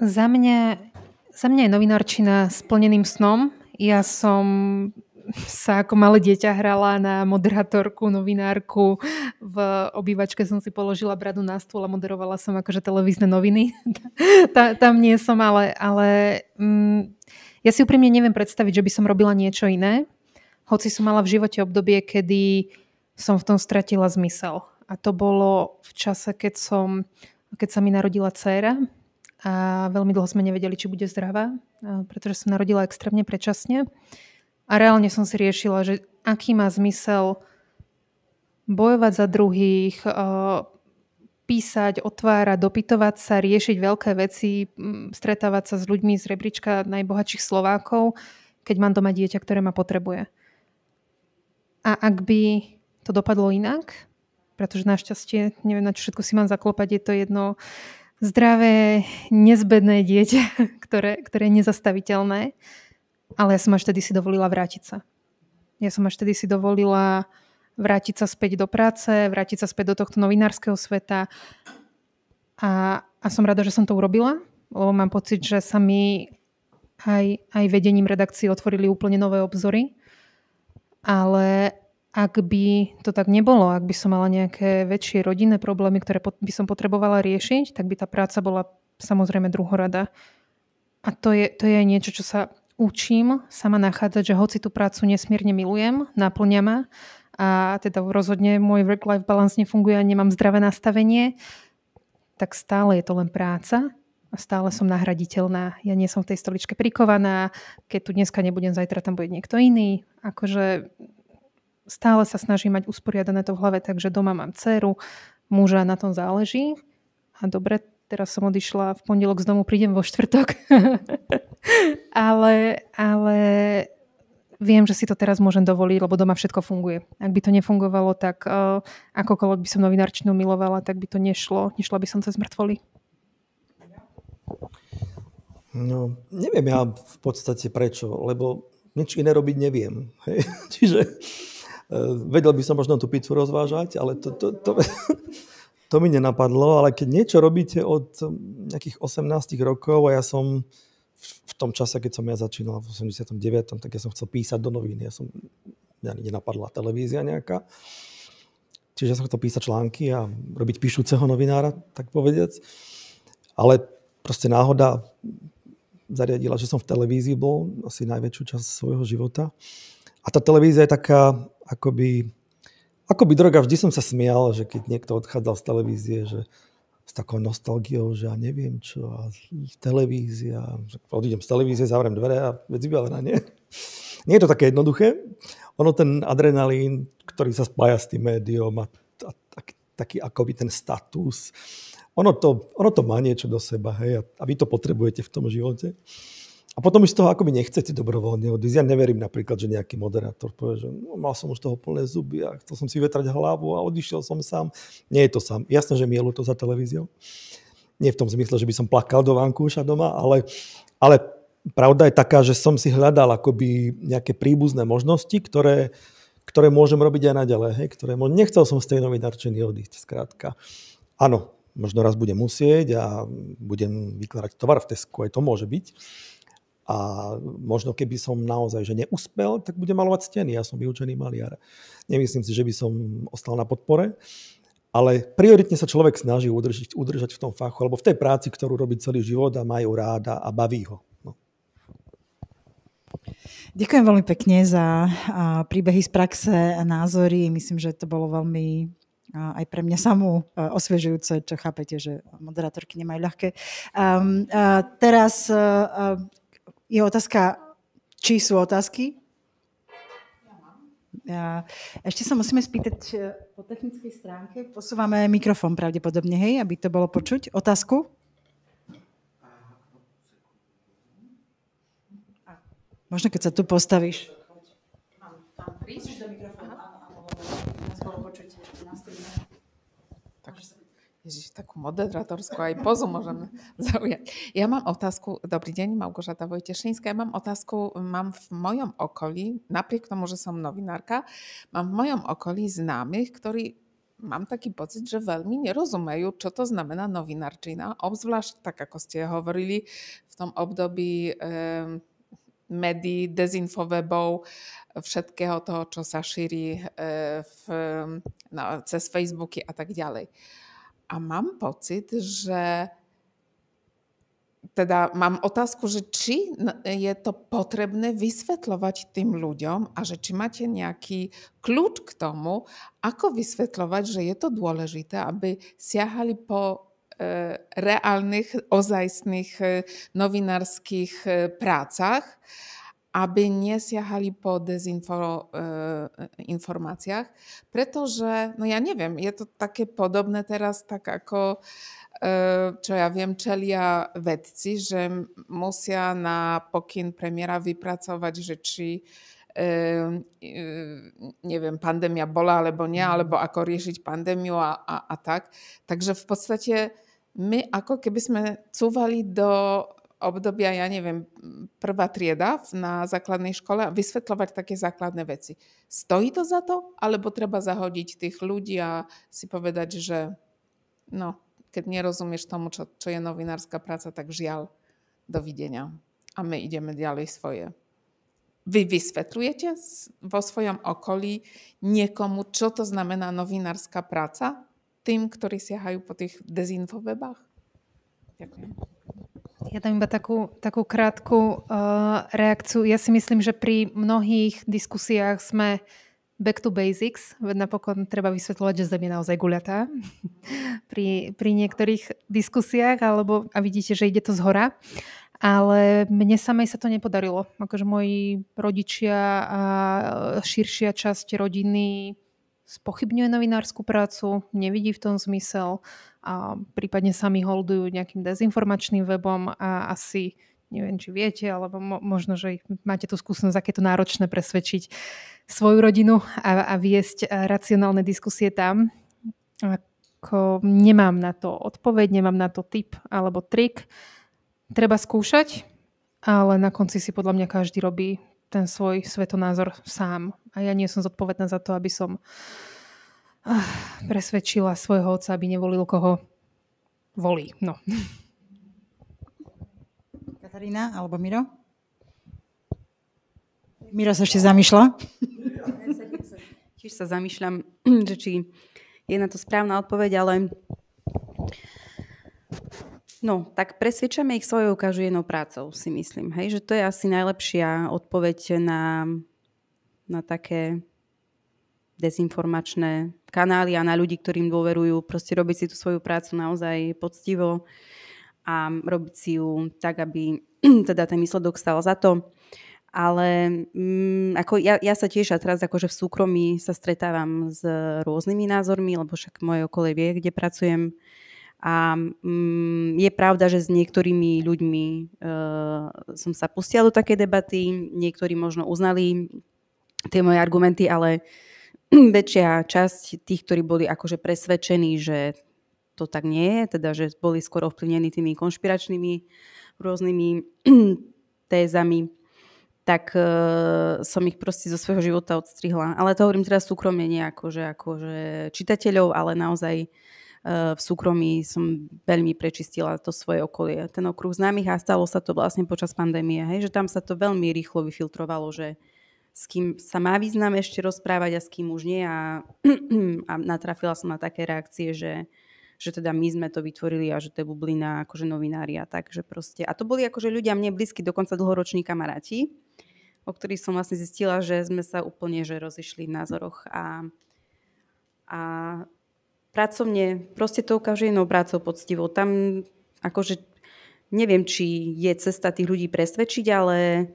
Za mňa je novinárčina splneným snom. Ja som sa ako malé dieťa hrala na moderátorku, novinárku. V obývačke som si položila bradu na stôl a moderovala som akože televízne noviny. Tam nie som, ale ja si úprimne neviem predstaviť, že by som robila niečo iné. Hoci som mala v živote obdobie, kedy som v tom stratila zmysel. A to bolo v čase, keď sa mi narodila dcéra a veľmi dlho sme nevedeli, či bude zdravá, pretože som narodila extrémne predčasne. A reálne som si riešila, že aký má zmysel bojovať za druhých, písať, otvárať, dopytovať sa, riešiť veľké veci, stretávať sa s ľuďmi z rebríčka najbohatších Slovákov, keď mám doma dieťa, ktoré ma potrebuje. A ak by to dopadlo inak, pretože našťastie, neviem, na čo všetko si mám zaklopať, je to jedno zdravé, nezbedné dieťa, ktoré je nezastaviteľné. Ale ja som až vtedy si dovolila vrátiť sa. Ja som až vtedy si dovolila vrátiť sa späť do práce, vrátiť sa späť do tohto novinárskeho sveta. A som rada, že som to urobila, lebo mám pocit, že sa mi aj vedením redakcie otvorili úplne nové obzory. Ale ak by to tak nebolo, ak by som mala nejaké väčšie rodinné problémy, ktoré by som potrebovala riešiť, tak by tá práca bola samozrejme druhorada. A to je aj niečo, čo sa učím sama nachádzať, že hoci tú prácu nesmierne milujem, naplňa ma a teda rozhodne môj work-life balance nefunguje a nemám zdravé nastavenie, tak stále je to len práca a stále som nahraditeľná. Ja nie som v tej stoličke prikovaná, keď tu dneska nebudem, zajtra tam bude niekto iný. Akože stále sa snažím mať usporiadané to v hlave, takže doma mám dceru, muža, na tom záleží. A dobre, teraz som odišla v pondelok z domu, prídem vo štvrtok. ale viem, že si to teraz môžem dovoliť, lebo doma všetko funguje. Ak by to nefungovalo, tak akokoľvek by som novinárčinu milovala, tak by to nešlo. Nešla by som cez mŕtvoly. No, neviem ja v podstate prečo, lebo nič iné robiť neviem. Hej? Čiže vedel by som možno tú pizzu rozvážať, ale to mi nenapadlo, ale keď niečo robíte od nejakých 18 rokov a ja som v tom čase, keď som ja začínal v 89., tak ja som chcel písať do novín. Mňa nenapadla televízia nejaká. Čiže ja som chcel písať články a robiť píšuceho novinára, tak povediac. Ale proste náhoda zariadila, že som v televízii bol asi najväčšiu časť svojho života. A tá televízia je taká akoby droga. Vždy som sa smial, že keď niekto odchádzal z televízie, že s takou nostalgiou, že ja neviem čo, a televízia, odídem z televízie, zavriem dvere a vec vybavená, nie? Nie je to také jednoduché. Ono ten adrenalín, ktorý sa spája s tým médiom a taký akoby ten status, ono to má niečo do seba, hej, a vy to potrebujete v tom živote. A potom už z toho akoby nechcete dobrovoľne odísť. Ja neverím napríklad, že nejaký moderátor povie, že mal som už toho plné zuby a chcel som si vetrať hlavu a odišiel som sám. Nie je to sám. Jasné, že mi je ľúto za televíziou. Nie v tom zmysle, že by som plakal do vankúša doma, ale pravda je taká, že som si hľadal akoby nejaké príbuzné možnosti, ktoré môžem robiť aj naďalej. Hej, nechcel som z tej novinárčiny odísť, skrátka. Áno, možno raz budem musieť a budem vykladať tovar v Tesku, aj to môže byť. A možno keby som naozaj že neúspel, tak budem malovať steny. Ja som vyučený maliar. Nemyslím si, že by som ostal na podpore, ale prioritne sa človek snaží udržať v tom fachu, alebo v tej práci, ktorú robí celý život a majú ráda a baví ho. No. Ďakujem veľmi pekne za príbehy z praxe a názory. Myslím, že to bolo veľmi aj pre mňa samú osviežujúce, čo chápete, že moderátorky nemajú ľahké. Teraz je otázka, či sú otázky? Ešte sa musíme spýtať po technickej stránke. Posúvame mikrofón pravdepodobne, hej, aby to bolo počuť. Otázku? Možno keď sa tu postavíš. Prísť do mikrofónu. Nás bolo počuť. Ježiš, takú moderátorskú aj pozu môžeme zaujať. Ja mám otázku, dobrý deň, Małgorzata Wojcieszynska, mám v mojom okolí, napriek tomu, že som novinárka, mám v mojom okolí známych, ktorí mám taký pocit, že veľmi nerozumejú, čo to znamená novinárčina, obzvlášť tak, ako ste hovorili, v tom období médií, dezinfowebov, všetkého toho, čo sa šíri cez Facebooky a tak ďalej. A mám pocit, že teda mám otázku, že či je to potrebné vysvetľovať tým ľuďom a že či máte nejaký kľúč k tomu, ako vysvetľovať, že je to dôležité, aby siahali po reálnych, ozajstných novinárskych prácach, aby nesiahali po dezinformáciách, pretože, no ja neviem, je to také podobné teraz, tak ako, čo ja viem, čelia vedci, že musia na pokyn premiéra vypracovať, že či neviem, pandémia bola alebo nie, alebo ako riešiť pandémiu a tak. Takže v podstate my ako keby sme cúvali do obdobia, ja neviem, prvá trieda na základnej škole a vysvetľovať také základné veci. Stojí to za to? Alebo treba zahodiť tých ľudí a si povedať, že no, keď nerozumieš tomu, čo je novinárska práca, tak žiaľ, dovidenia. A my ideme ďalej svoje. Vy vysvetľujete vo svojom okolí niekomu, čo to znamená novinárska práca? Tým, ktorí siahajú po tých dezinfowebách? Ďakujem. Ja dám iba takú krátku reakciu. Ja si myslím, že pri mnohých diskusiách sme back to basics. Napokon treba vysvetľovať, že Zem je naozaj guľatá pri niektorých diskusiách, a vidíte, že ide to zhora. Ale mne samej sa to nepodarilo. Akože moji rodičia a širšia časť rodiny spochybňuje novinárskú prácu, nevidí v tom zmysel a prípadne sami holdujú nejakým dezinformačným webom a asi, neviem, či viete, alebo možno, že máte tú skúsenosť, aké je to náročné presvedčiť svoju rodinu a viesť racionálne diskusie tam. Ako nemám na to odpoveď, nemám na to tip alebo trik. Treba skúšať, ale na konci si podľa mňa každý robí ten svoj svetonázor sám. A ja nie som zodpovedná za to, aby som presvedčila svojho otca, aby nevolil, koho volí. No. Katarína alebo Miro? Miro sa ešte zamýšľa. Tiež sa zamýšľam, že či je na to správna odpoveď, ale no, tak presvedčame ich svojou každodennou prácou, si myslím. Hej? Že to je asi najlepšia odpoveď na také dezinformačné kanály a na ľudí, ktorým dôverujú. Proste robiť si tú svoju prácu naozaj poctivo a robiť si ju tak, aby teda ten výsledok stal za to. Ale ako ja sa tiež a teraz akože v súkromí sa stretávam s rôznymi názormi, lebo však moje okolie vie, kde pracujem. A je pravda, že s niektorými ľuďmi som sa pustila do takej debaty, niektorí možno uznali tie moje argumenty, ale väčšia časť tých, ktorí boli akože presvedčení, že to tak nie je, teda že boli skôr ovplyvnení tými konšpiračnými rôznymi tézami, tak som ich proste zo svojho života odstrihla. Ale to hovorím teraz súkromne, nie akože čitateľov, ale naozaj v súkromí som veľmi prečistila to svoje okolie, ten okruh známych a stalo sa to vlastne počas pandémie, hej, že tam sa to veľmi rýchlo vyfiltrovalo, že s kým sa má význam ešte rozprávať a s kým už nie a natrafila som na také reakcie, že teda my sme to vytvorili a že to je bublina akože novinári a tak, že proste. A to boli akože ľudia mne blízky, dokonca dlhoroční kamaráti, o ktorých som vlastne zistila, že sme sa úplne že rozišli v názoroch a pracovne, proste to ukáže jednou prácou poctivou. Tam akože neviem, či je cesta tých ľudí presvedčiť, ale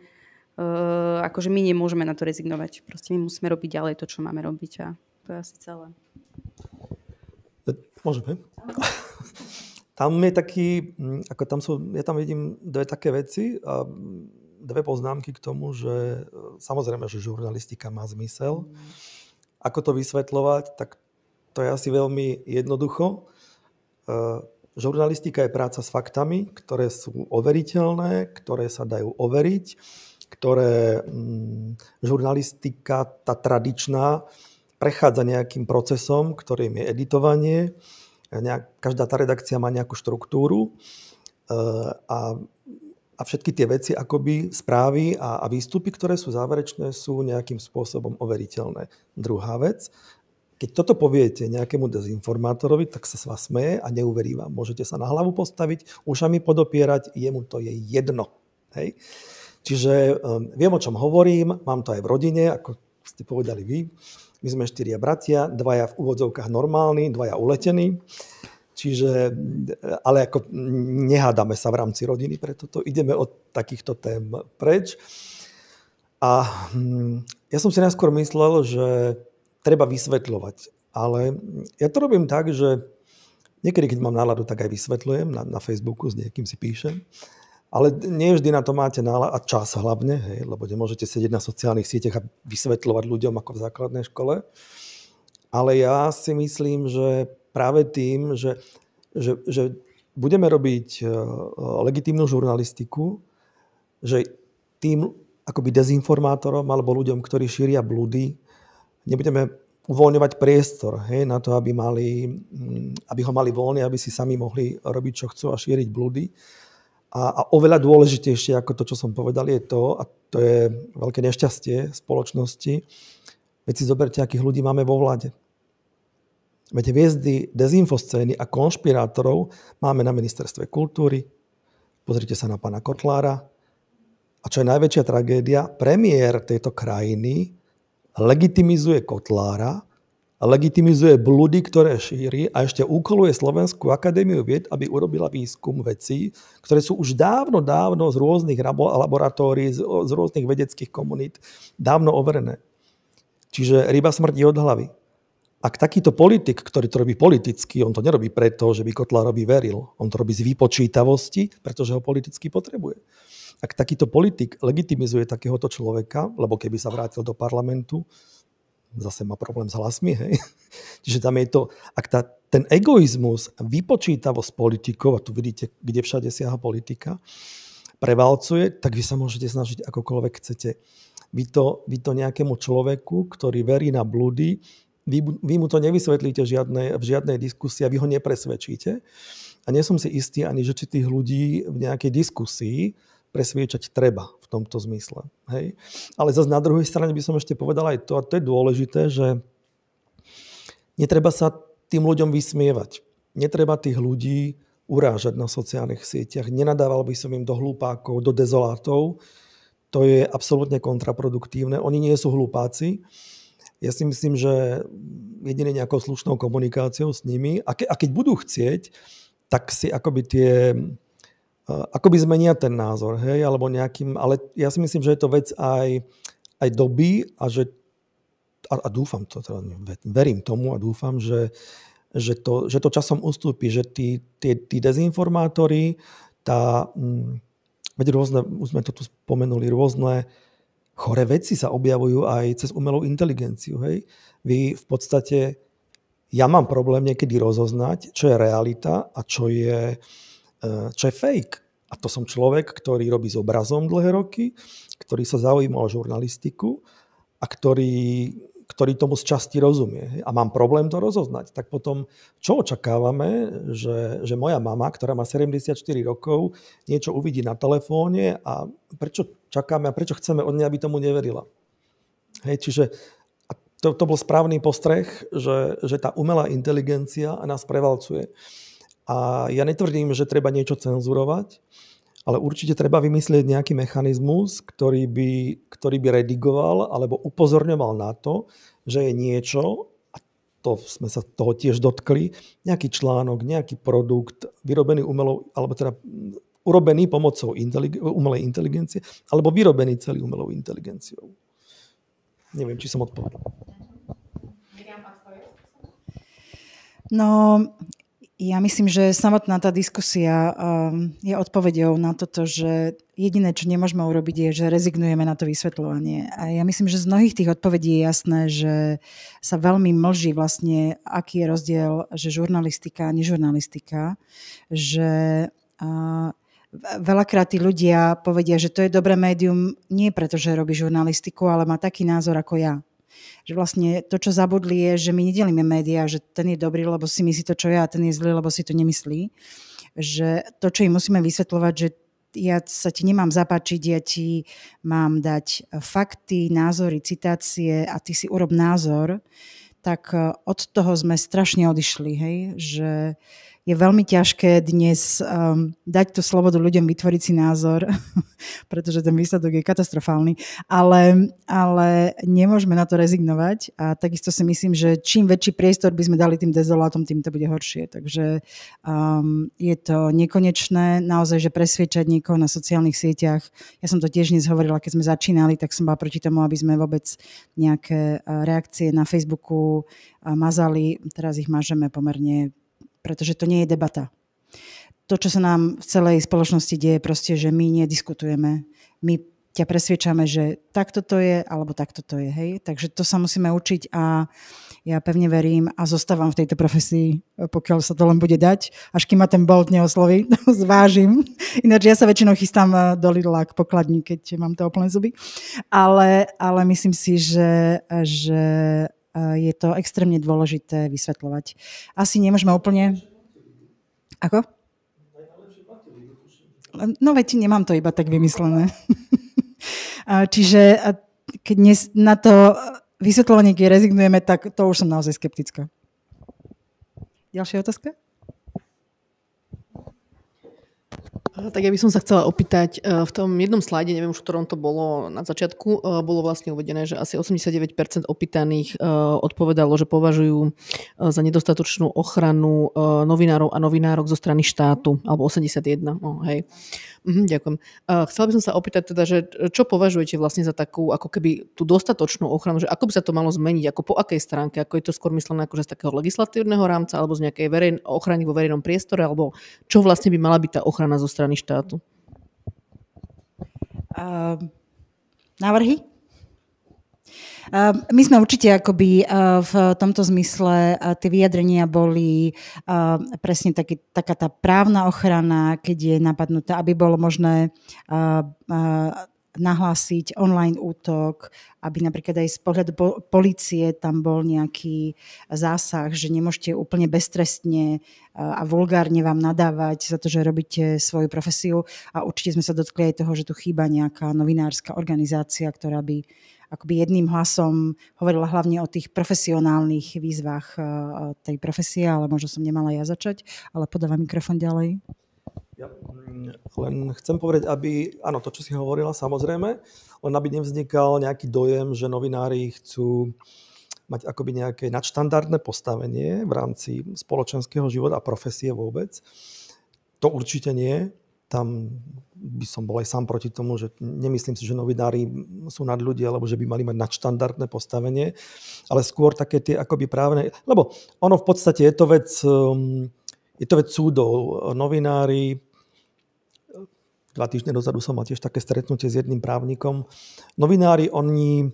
akože my nemôžeme na to rezignovať. Proste my musíme robiť ďalej to, čo máme robiť a to je asi celé. Môžeme. Tam je taký, ako ja tam vidím dve také veci a dve poznámky k tomu, že samozrejme, že žurnalistika má zmysel. Ako to vysvetľovať, tak to je asi veľmi jednoducho. Žurnalistika je práca s faktami, ktoré sú overiteľné, ktoré sa dajú overiť, ktoré žurnalistika, tá tradičná, prechádza nejakým procesom, ktorým je editovanie. Každá tá redakcia má nejakú štruktúru a všetky tie veci, akoby správy a výstupy, ktoré sú záverečné, sú nejakým spôsobom overiteľné. Druhá vec, keď toto poviete nejakému dezinformátorovi, tak sa s vás smeje a neuverí vám. Môžete sa na hlavu postaviť, ušami podopierať, jemu to je jedno. Hej? Čiže viem, o čom hovorím, mám to aj v rodine, ako ste povedali vy. My sme 4 bratia, 2 v úvodzovkách normálni, 2 uletení. Čiže, ale ako nehádame sa v rámci rodiny, preto to ideme od takýchto tém preč. A ja som si najskôr myslel, že treba vysvetľovať. Ale ja to robím tak, že niekedy, keď mám náladu, tak aj vysvetľujem. Na Facebooku s niekým si píšem. Ale nie vždy na to máte náladu a čas hlavne, hej, lebo nemôžete sedieť na sociálnych sieťach a vysvetľovať ľuďom ako v základnej škole. Ale ja si myslím, že práve tým, že budeme robiť legitímnu žurnalistiku, že tým akoby dezinformátorom alebo ľuďom, ktorí šíria blúdy, nebudeme uvoľňovať priestor, hej, na to, aby ho mali voľný, aby si sami mohli robiť, čo chcú a šíriť blúdy. A oveľa dôležitejšie ako to, čo som povedal, je to, a to je veľké nešťastie spoločnosti, veď si zoberte, akých ľudí máme vo vláde. Veď hviezdy dezinfoscény a konšpirátorov máme na ministerstve kultúry. Pozrite sa na pána Kotlára. A čo je najväčšia tragédia, premiér tejto krajiny legitimizuje Kotlára, legitimizuje blúdy, ktoré šíri a ešte úkoluje Slovenskú akadémiu vied, aby urobila výskum vecí, ktoré sú už dávno z rôznych laboratórií, z rôznych vedeckých komunít dávno overené. Čiže ryba smrdí od hlavy. Ak takýto politik, ktorý to robí politicky, on to nerobí preto, že by Kotlárovi veril, on to robí z vypočítavosti, pretože ho politicky potrebuje. Ak takýto politik legitimizuje takéhoto človeka, lebo keby sa vrátil do parlamentu, zase má problém s hlasmi, hej. Čiže tam je to, ak ten egoizmus, vypočítavosť politikov, a tu vidíte, kde všade siaha politika, prevalcuje, tak vy sa môžete snažiť akokoľvek chcete. Vy to nejakému človeku, ktorý verí na blúdy, vy mu to nevysvetlíte v žiadnej diskusii a vy ho nepresvedčíte. A nie som si istý ani, že či tých ľudí v nejakej diskusii presviečať treba v tomto zmysle. Hej? Ale zase na druhej strane by som ešte povedal aj to, a to je dôležité, že netreba sa tým ľuďom vysmievať. Netreba tých ľudí urážať na sociálnych sieťach. Nenadával by som im do hlupákov, do dezolátov. To je absolútne kontraproduktívne. Oni nie sú hlupáci. Ja si myslím, že jedine nejakou slušnou komunikáciou s nimi, a keď budú chcieť, tak si akoby zmenia ten názor, hej, alebo nejakým, ale ja si myslím, že je to vec aj doby a dúfam to, teda verím tomu a dúfam, že to časom ustúpi, že tí dezinformátori, veď rôzne, už sme to tu spomenuli, rôzne choré veci sa objavujú aj cez umelú inteligenciu, hej. Vy v podstate, ja mám problém niekedy rozoznať, čo je realita a čo je fake. A to som človek, ktorý robí s obrazom dlhé roky, ktorý sa zaujíma o žurnalistiku a ktorý tomu z časti rozumie. A mám problém to rozoznať. Tak potom, čo očakávame, že moja mama, ktorá má 74 rokov, niečo uvidí na telefóne a prečo čakáme a prečo chceme od nej, aby tomu neverila. Hej, čiže to bol správny postreh, že tá umelá inteligencia nás prevalcuje. A ja netvrdím, že treba niečo cenzurovať, ale určite treba vymyslieť nejaký mechanizmus, ktorý by redigoval alebo upozorňoval na to, že je niečo, a to sme sa toho tiež dotkli, nejaký článok, nejaký produkt vyrobený umelou, alebo teda urobený pomocou umelej inteligencie, alebo vyrobený celý umelou inteligenciou. Neviem, či som odpovedal. No, ja myslím, že samotná tá diskusia je odpoveďou na toto, že jediné, čo nemôžeme urobiť, je, že rezignujeme na to vysvetľovanie. A ja myslím, že z mnohých tých odpovedí je jasné, že sa veľmi mlží vlastne, aký je rozdiel, že žurnalistika a nežurnalistika. Že veľakrát tí ľudia povedia, že to je dobré médium nie preto, že robí žurnalistiku, ale má taký názor ako ja. Že vlastne to, čo zabudli, je, že my nedelíme médiá, že ten je dobrý, lebo si myslí to, čo ja, a ten je zlý, lebo si to nemyslí. Že to, čo im musíme vysvetľovať, že ja sa ti nemám zapáčiť, ja ti mám dať fakty, názory, citácie a ty si urob názor, tak od toho sme strašne odišli. Hej? Že je veľmi ťažké dnes dať tú slobodu ľuďom vytvoriť si názor, pretože ten výsledok je katastrofálny, ale nemôžeme na to rezignovať a takisto si myslím, že čím väčší priestor by sme dali tým dezolátom, tým to bude horšie. Takže je to nekonečné, naozaj, že presviečať niekoho na sociálnych sieťach. Ja som to tiež dnes hovorila, keď sme začínali, tak som bola proti tomu, aby sme vôbec nejaké reakcie na Facebooku mazali. Teraz ich mažeme pomerne, pretože to nie je debata. To, čo sa nám v celej spoločnosti deje, proste, že my nediskutujeme. My ťa presviečame, že takto to je, alebo takto to je. Hej? Takže to sa musíme učiť a Ja pevne verím a zostávam v tejto profesii, pokiaľ sa to len bude dať, až kým ma ten Bolt neosloví, zvážim. Ináč ja sa väčšinou chystám do Lidla k pokladni, keď mám to úplné zuby. Ale myslím si, že je to extrémne dôležité vysvetľovať. Asi nemôžeme úplne... Ako? No veď nemám to iba tak vymyslené. Čiže keď na to vysvetľovanie, keď rezignujeme, tak to už som naozaj skeptická. Ďalšia otázka? Tak ja by som sa chcela opýtať, v tom jednom slajde, neviem už, v ktorom to bolo na začiatku, bolo vlastne uvedené, že asi 89% opýtaných odpovedalo, že považujú za nedostatočnú ochranu novinárov a novinárok zo strany štátu, alebo 81, hej. Ďakujem. Chcela by som sa opýtať teda, že čo považujete vlastne za takú, ako keby tú dostatočnú ochranu, že ako by sa to malo zmeniť, ako po akej stránke, ako je to skôr myslené akože z takého legislatívneho rámca, alebo z nejakej ochrany vo verejnom priestore, alebo čo vlastne by mala byť tá ochrana zo strany štátu? Návrhy? My sme určite akoby v tomto zmysle, tie vyjadrenia boli presne taká tá právna ochrana, keď je napadnutá, aby bolo možné nahlásiť online útok, aby napríklad aj z pohľadu polície tam bol nejaký zásah, že nemôžete úplne beztrestne a vulgárne vám nadávať za to, že robíte svoju profesiu. A určite sme sa dotkli aj toho, že tu chýba nejaká novinárska organizácia, ktorá by akoby jedným hlasom hovorila hlavne o tých profesionálnych výzvach tej profesie, ale možno som nemala ja začať, ale podávam mikrofón ďalej. Ja len chcem povedať, áno, to, čo si hovorila, samozrejme, len aby nevznikal nejaký dojem, že novinári chcú mať akoby nejaké nadštandardné postavenie v rámci spoločenského života a profesie vôbec. To určite nie. Tam by som bol aj sám proti tomu, že nemyslím si, že novinári sú nad ľudia, alebo že by mali mať nadštandardné postavenie, ale skôr také tie akoby právne, lebo ono v podstate je to vec súdov. Novinári, 2 týždne dozadu som mal tiež také stretnutie s jedným právnikom. Novinári, oni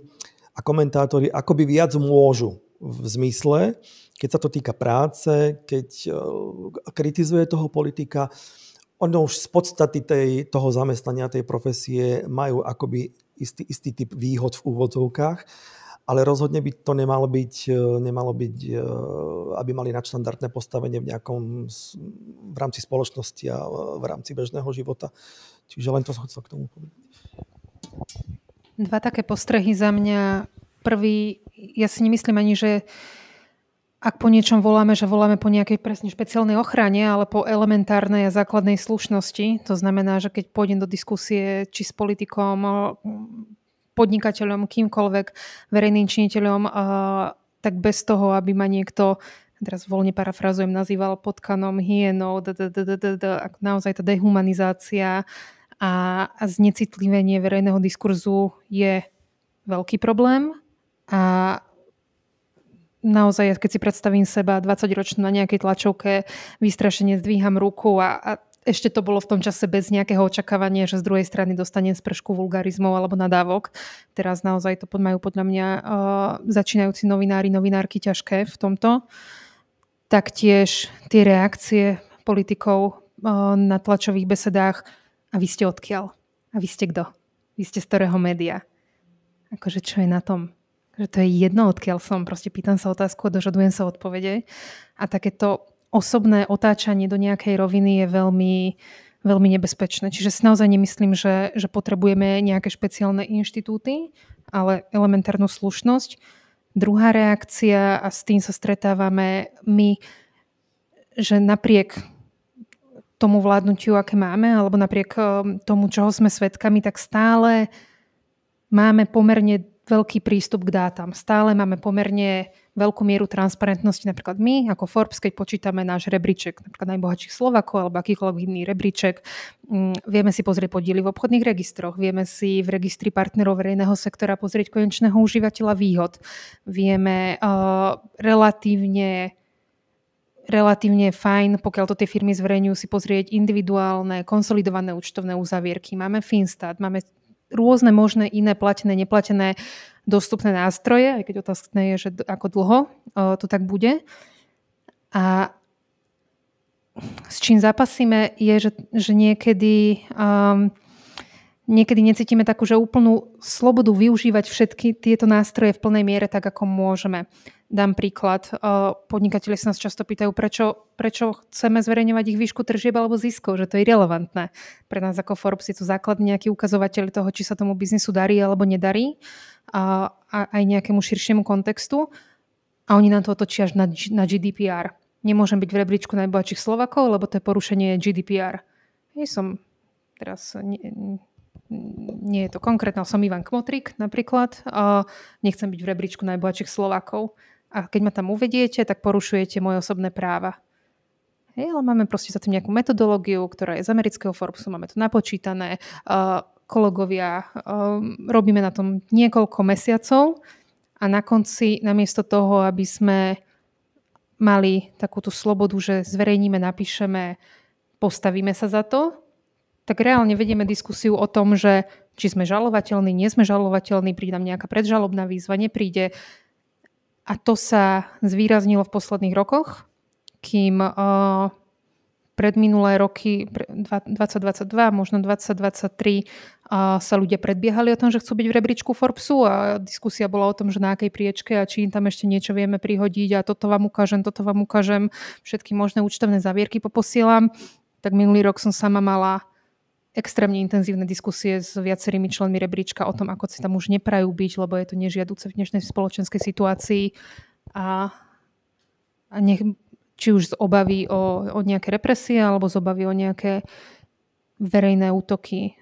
a komentátori akoby viac môžu v zmysle, keď sa to týka práce, keď kritizuje toho politika, ono už z podstaty toho zamestnania, tej profesie majú akoby istý typ výhod v úvodzovkách, ale rozhodne by to nemalo byť, aby mali nadštandardné postavenie v rámci spoločnosti a v rámci bežného života. Čiže len to som chcel k tomu povedať. 2 také postrehy za mňa. Prvý, ja si nemyslím ani, že ak po niečom voláme, že voláme po nejakej presne špeciálnej ochrane, ale po elementárnej a základnej slušnosti. To znamená, že keď pôjdem do diskusie či s politikom, podnikateľom, kýmkoľvek, verejným činiteľom, tak bez toho, aby ma niekto, teraz voľne parafrazujem, nazýval potkanom, hyenou, naozaj tá dehumanizácia a znecitlivenie verejného diskurzu je veľký problém. A naozaj, keď si predstavím seba 20-ročnú na nejakej tlačovke, vystrašene zdvíham ruku a ešte to bolo v tom čase bez nejakého očakávania, že z druhej strany dostanem spršku vulgarizmov alebo nadávok. Teraz naozaj to majú podľa mňa začínajúci novinári, novinárky ťažké v tomto. Taktiež tie reakcie politikov na tlačových besedách. A vy ste odkiaľ? A vy ste kto? Vy ste z ktorého média? Akože čo je na tom? Že to je jedno, odkiaľ som. Proste pýtam sa otázku a dožadujem sa odpovede. A takéto osobné otáčanie do nejakej roviny je veľmi, veľmi nebezpečné. Čiže si naozaj nemyslím, že potrebujeme nejaké špeciálne inštitúty, ale elementárnu slušnosť. Druhá reakcia, a s tým sa stretávame my, že napriek tomu vládnutiu, aké máme, alebo napriek tomu, čoho sme svedkami, tak stále máme pomerne veľký prístup k dátam. Stále máme pomerne veľkú mieru transparentnosti. Napríklad my, ako Forbes, keď počítame náš rebríček, napríklad najbohatších Slovákov alebo akýkoľvek iný rebríček, vieme si pozrieť podiely v obchodných registroch, vieme si v registri partnerov verejného sektora pozrieť konečného užívateľa výhod. Vieme relatívne fajn, pokiaľ to tie firmy zverejňujú, si pozrieť individuálne, konsolidované účtovné uzavierky. Máme Finstat, máme rôzne možné iné platené, neplatené dostupné nástroje, aj keď otázka je, že ako dlho to tak bude. A s čím zapasíme je, že niekedy necítime takú, že úplnú slobodu využívať všetky tieto nástroje v plnej miere tak, ako môžeme. Dám príklad. Podnikatelia sa nás často pýtajú, prečo chceme zverejňovať ich výšku tržieb alebo ziskov, že to je irelevantné. Pre nás ako Forbes je to základný nejaký ukazovateľ toho, či sa tomu biznisu darí alebo nedarí a aj nejakému širšiemu kontextu. A oni nám to otočia až na GDPR. Nemôžem byť v rebríčku najbohatších Slovakov, lebo to je porušenie GDPR. Nie je to konkrétne, som Ivan Kmotrík napríklad. Nechcem byť v rebríčku najbohatších Slovákov. A keď ma tam uvediete, tak porušujete moje osobné práva. Ale máme proste za tým nejakú metodológiu, ktorá je z amerického Forbesu, máme to napočítané. Kolegovia, robíme na tom niekoľko mesiacov a na konci, namiesto toho, aby sme mali takúto slobodu, že zverejníme, napíšeme, postavíme sa za to, tak reálne vedieme diskusiu o tom, že či sme žalovateľní, nie sme žalovateľní, príde nám nejaká predžalobná výzva, nepríde. A to sa zvýraznilo v posledných rokoch, kým predminulé roky, 2022, možno 2023, sa ľudia predbiehali o tom, že chcú byť v rebríčku Forbesu a diskusia bola o tom, že na akej priečke a či im tam ešte niečo vieme prihodiť a toto vám ukážem, všetky možné účtovné zavierky poposielam. Tak minulý rok som sama mala extrémne intenzívne diskusie s viacerými členmi rebríčka o tom, ako si tam už neprajú byť, lebo je to nežiaduce v dnešnej spoločenskej situácii a či už z obavy o nejaké represie alebo z obavy o nejaké verejné útoky,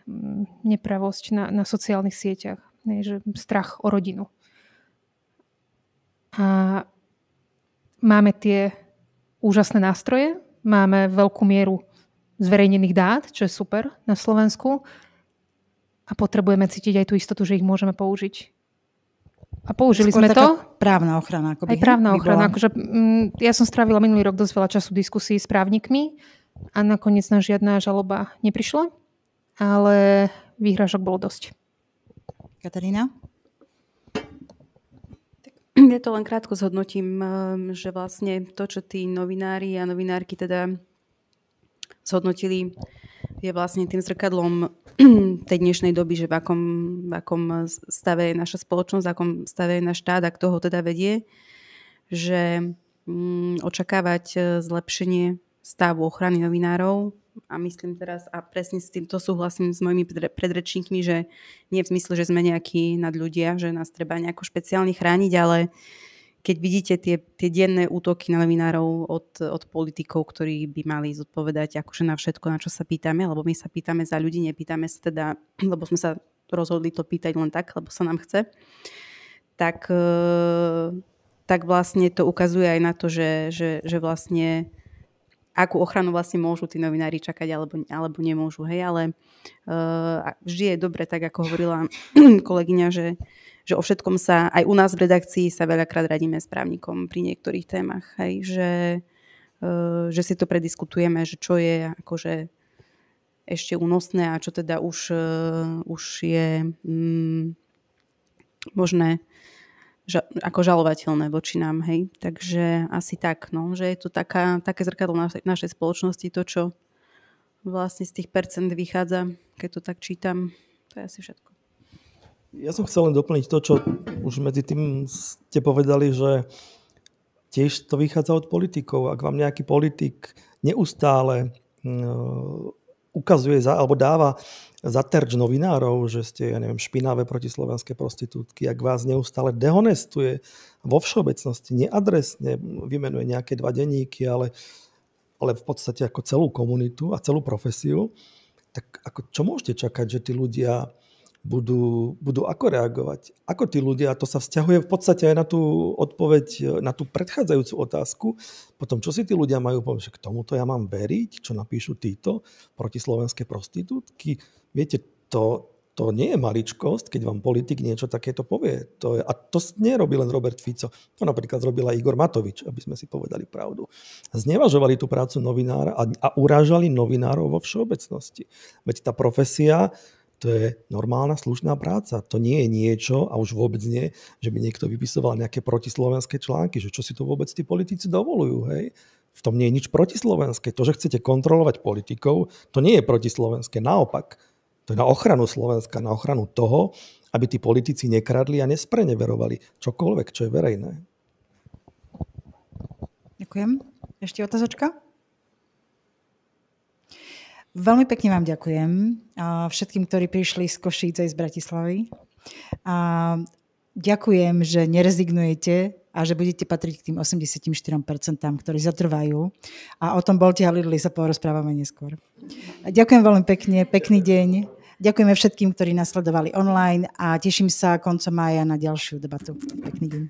nepravosť na sociálnych sieťach, že strach o rodinu. A máme tie úžasné nástroje, máme veľkú mieru zverejnených dát, čo je super na Slovensku a potrebujeme cítiť aj tú istotu, že ich môžeme použiť. A použili Skôr sme to. Právna ochrana. Aj právna ochrana. Ja som strávila minulý rok dosť veľa času diskusí s právnikmi a nakoniec nám žiadna žaloba neprišla, ale výhražok bolo dosť. Katarína? Ja to len krátko zhodnotím, že vlastne to, čo tí novinári a novinárky teda zhodnotili, je vlastne tým zrkadlom tej dnešnej doby, že v akom stave je naša spoločnosť, v akom stave je náš štát a kto ho teda vedie, že očakávať zlepšenie stavu ochrany novinárov a myslím teraz, a presne s týmto súhlasím s mojimi predrečníkmi, že nie v zmysle, že sme nejakí nadľudia, že nás treba nejako špeciálne chrániť, ale keď vidíte tie denné útoky na novinárov od politikov, ktorí by mali zodpovedať akože na všetko, na čo sa pýtame, lebo my sa pýtame za ľudí, nepýtame sa teda, lebo sme sa rozhodli to pýtať len tak, lebo sa nám chce, tak vlastne to ukazuje aj na to, že vlastne akú ochranu vlastne môžu tí novinári čakať alebo nemôžu. Hej? Ale vždy je dobre, tak ako hovorila kolegyňa, že o všetkom sa, aj u nás v redakcii sa veľakrát radíme s právnikom pri niektorých témach. Hej? Že si to prediskutujeme, že čo je akože ešte únosné a čo teda už je možné ako žalovateľné voči nám. Hej? Takže asi tak, no, že je to také zrkadlo našej spoločnosti, to, čo vlastne z tých percent vychádza, keď to tak čítam. To je asi všetko. Ja som chcel len doplniť to, čo už medzi tým ste povedali, že tiež to vychádza od politikov. Ak vám nejaký politik neustále ukazuje alebo dáva za terč novinárov, že ste, špinavé protislovenské prostitútky, ak vás neustále dehonestuje vo všeobecnosti, neadresne vymenuje nejaké 2 denníky, ale v podstate ako celú komunitu a celú profesiu, tak čo môžete čakať, že tí ľudia budú ako reagovať? Ako tí ľudia, to sa vzťahuje v podstate aj na tú odpoveď, na tú predchádzajúcu otázku, potom čo si tí ľudia majú povedať, že k tomuto ja mám veriť, čo napíšu títo protislovenské prostitútky? Viete, to nie je maličkosť, keď vám politik niečo takéto povie. A to nerobí len Robert Fico. To napríklad zrobila Igor Matovič, aby sme si povedali pravdu. Znevažovali tú prácu novinára a urážali novinárov vo všeobecnosti. Veď tá profesia, To je normálna slušná práca. To nie je niečo, a už vôbec nie, že by niekto vypisoval nejaké protislovenské články, že čo si to vôbec tí politici dovolujú, hej? V tom nie je nič protislovenské. To, že chcete kontrolovať politikov, to nie je protislovenské. Naopak, to je na ochranu Slovenska, na ochranu toho, aby tí politici nekradli a nespreneverovali čokoľvek, čo je verejné. Ďakujem. Ešte otázočka? Veľmi pekne vám ďakujem všetkým, ktorí prišli z Košíc aj z Bratislavy. Ďakujem, že nerezignujete a že budete patriť k tým 84%, ktorí zatrvajú. A o tom Bolte a Lidli sa porozprávame neskôr. Ďakujem veľmi pekne, pekný deň. Ďakujeme všetkým, ktorí nás sledovali online a teším sa koncom mája na ďalšiu debatu. Pekný deň.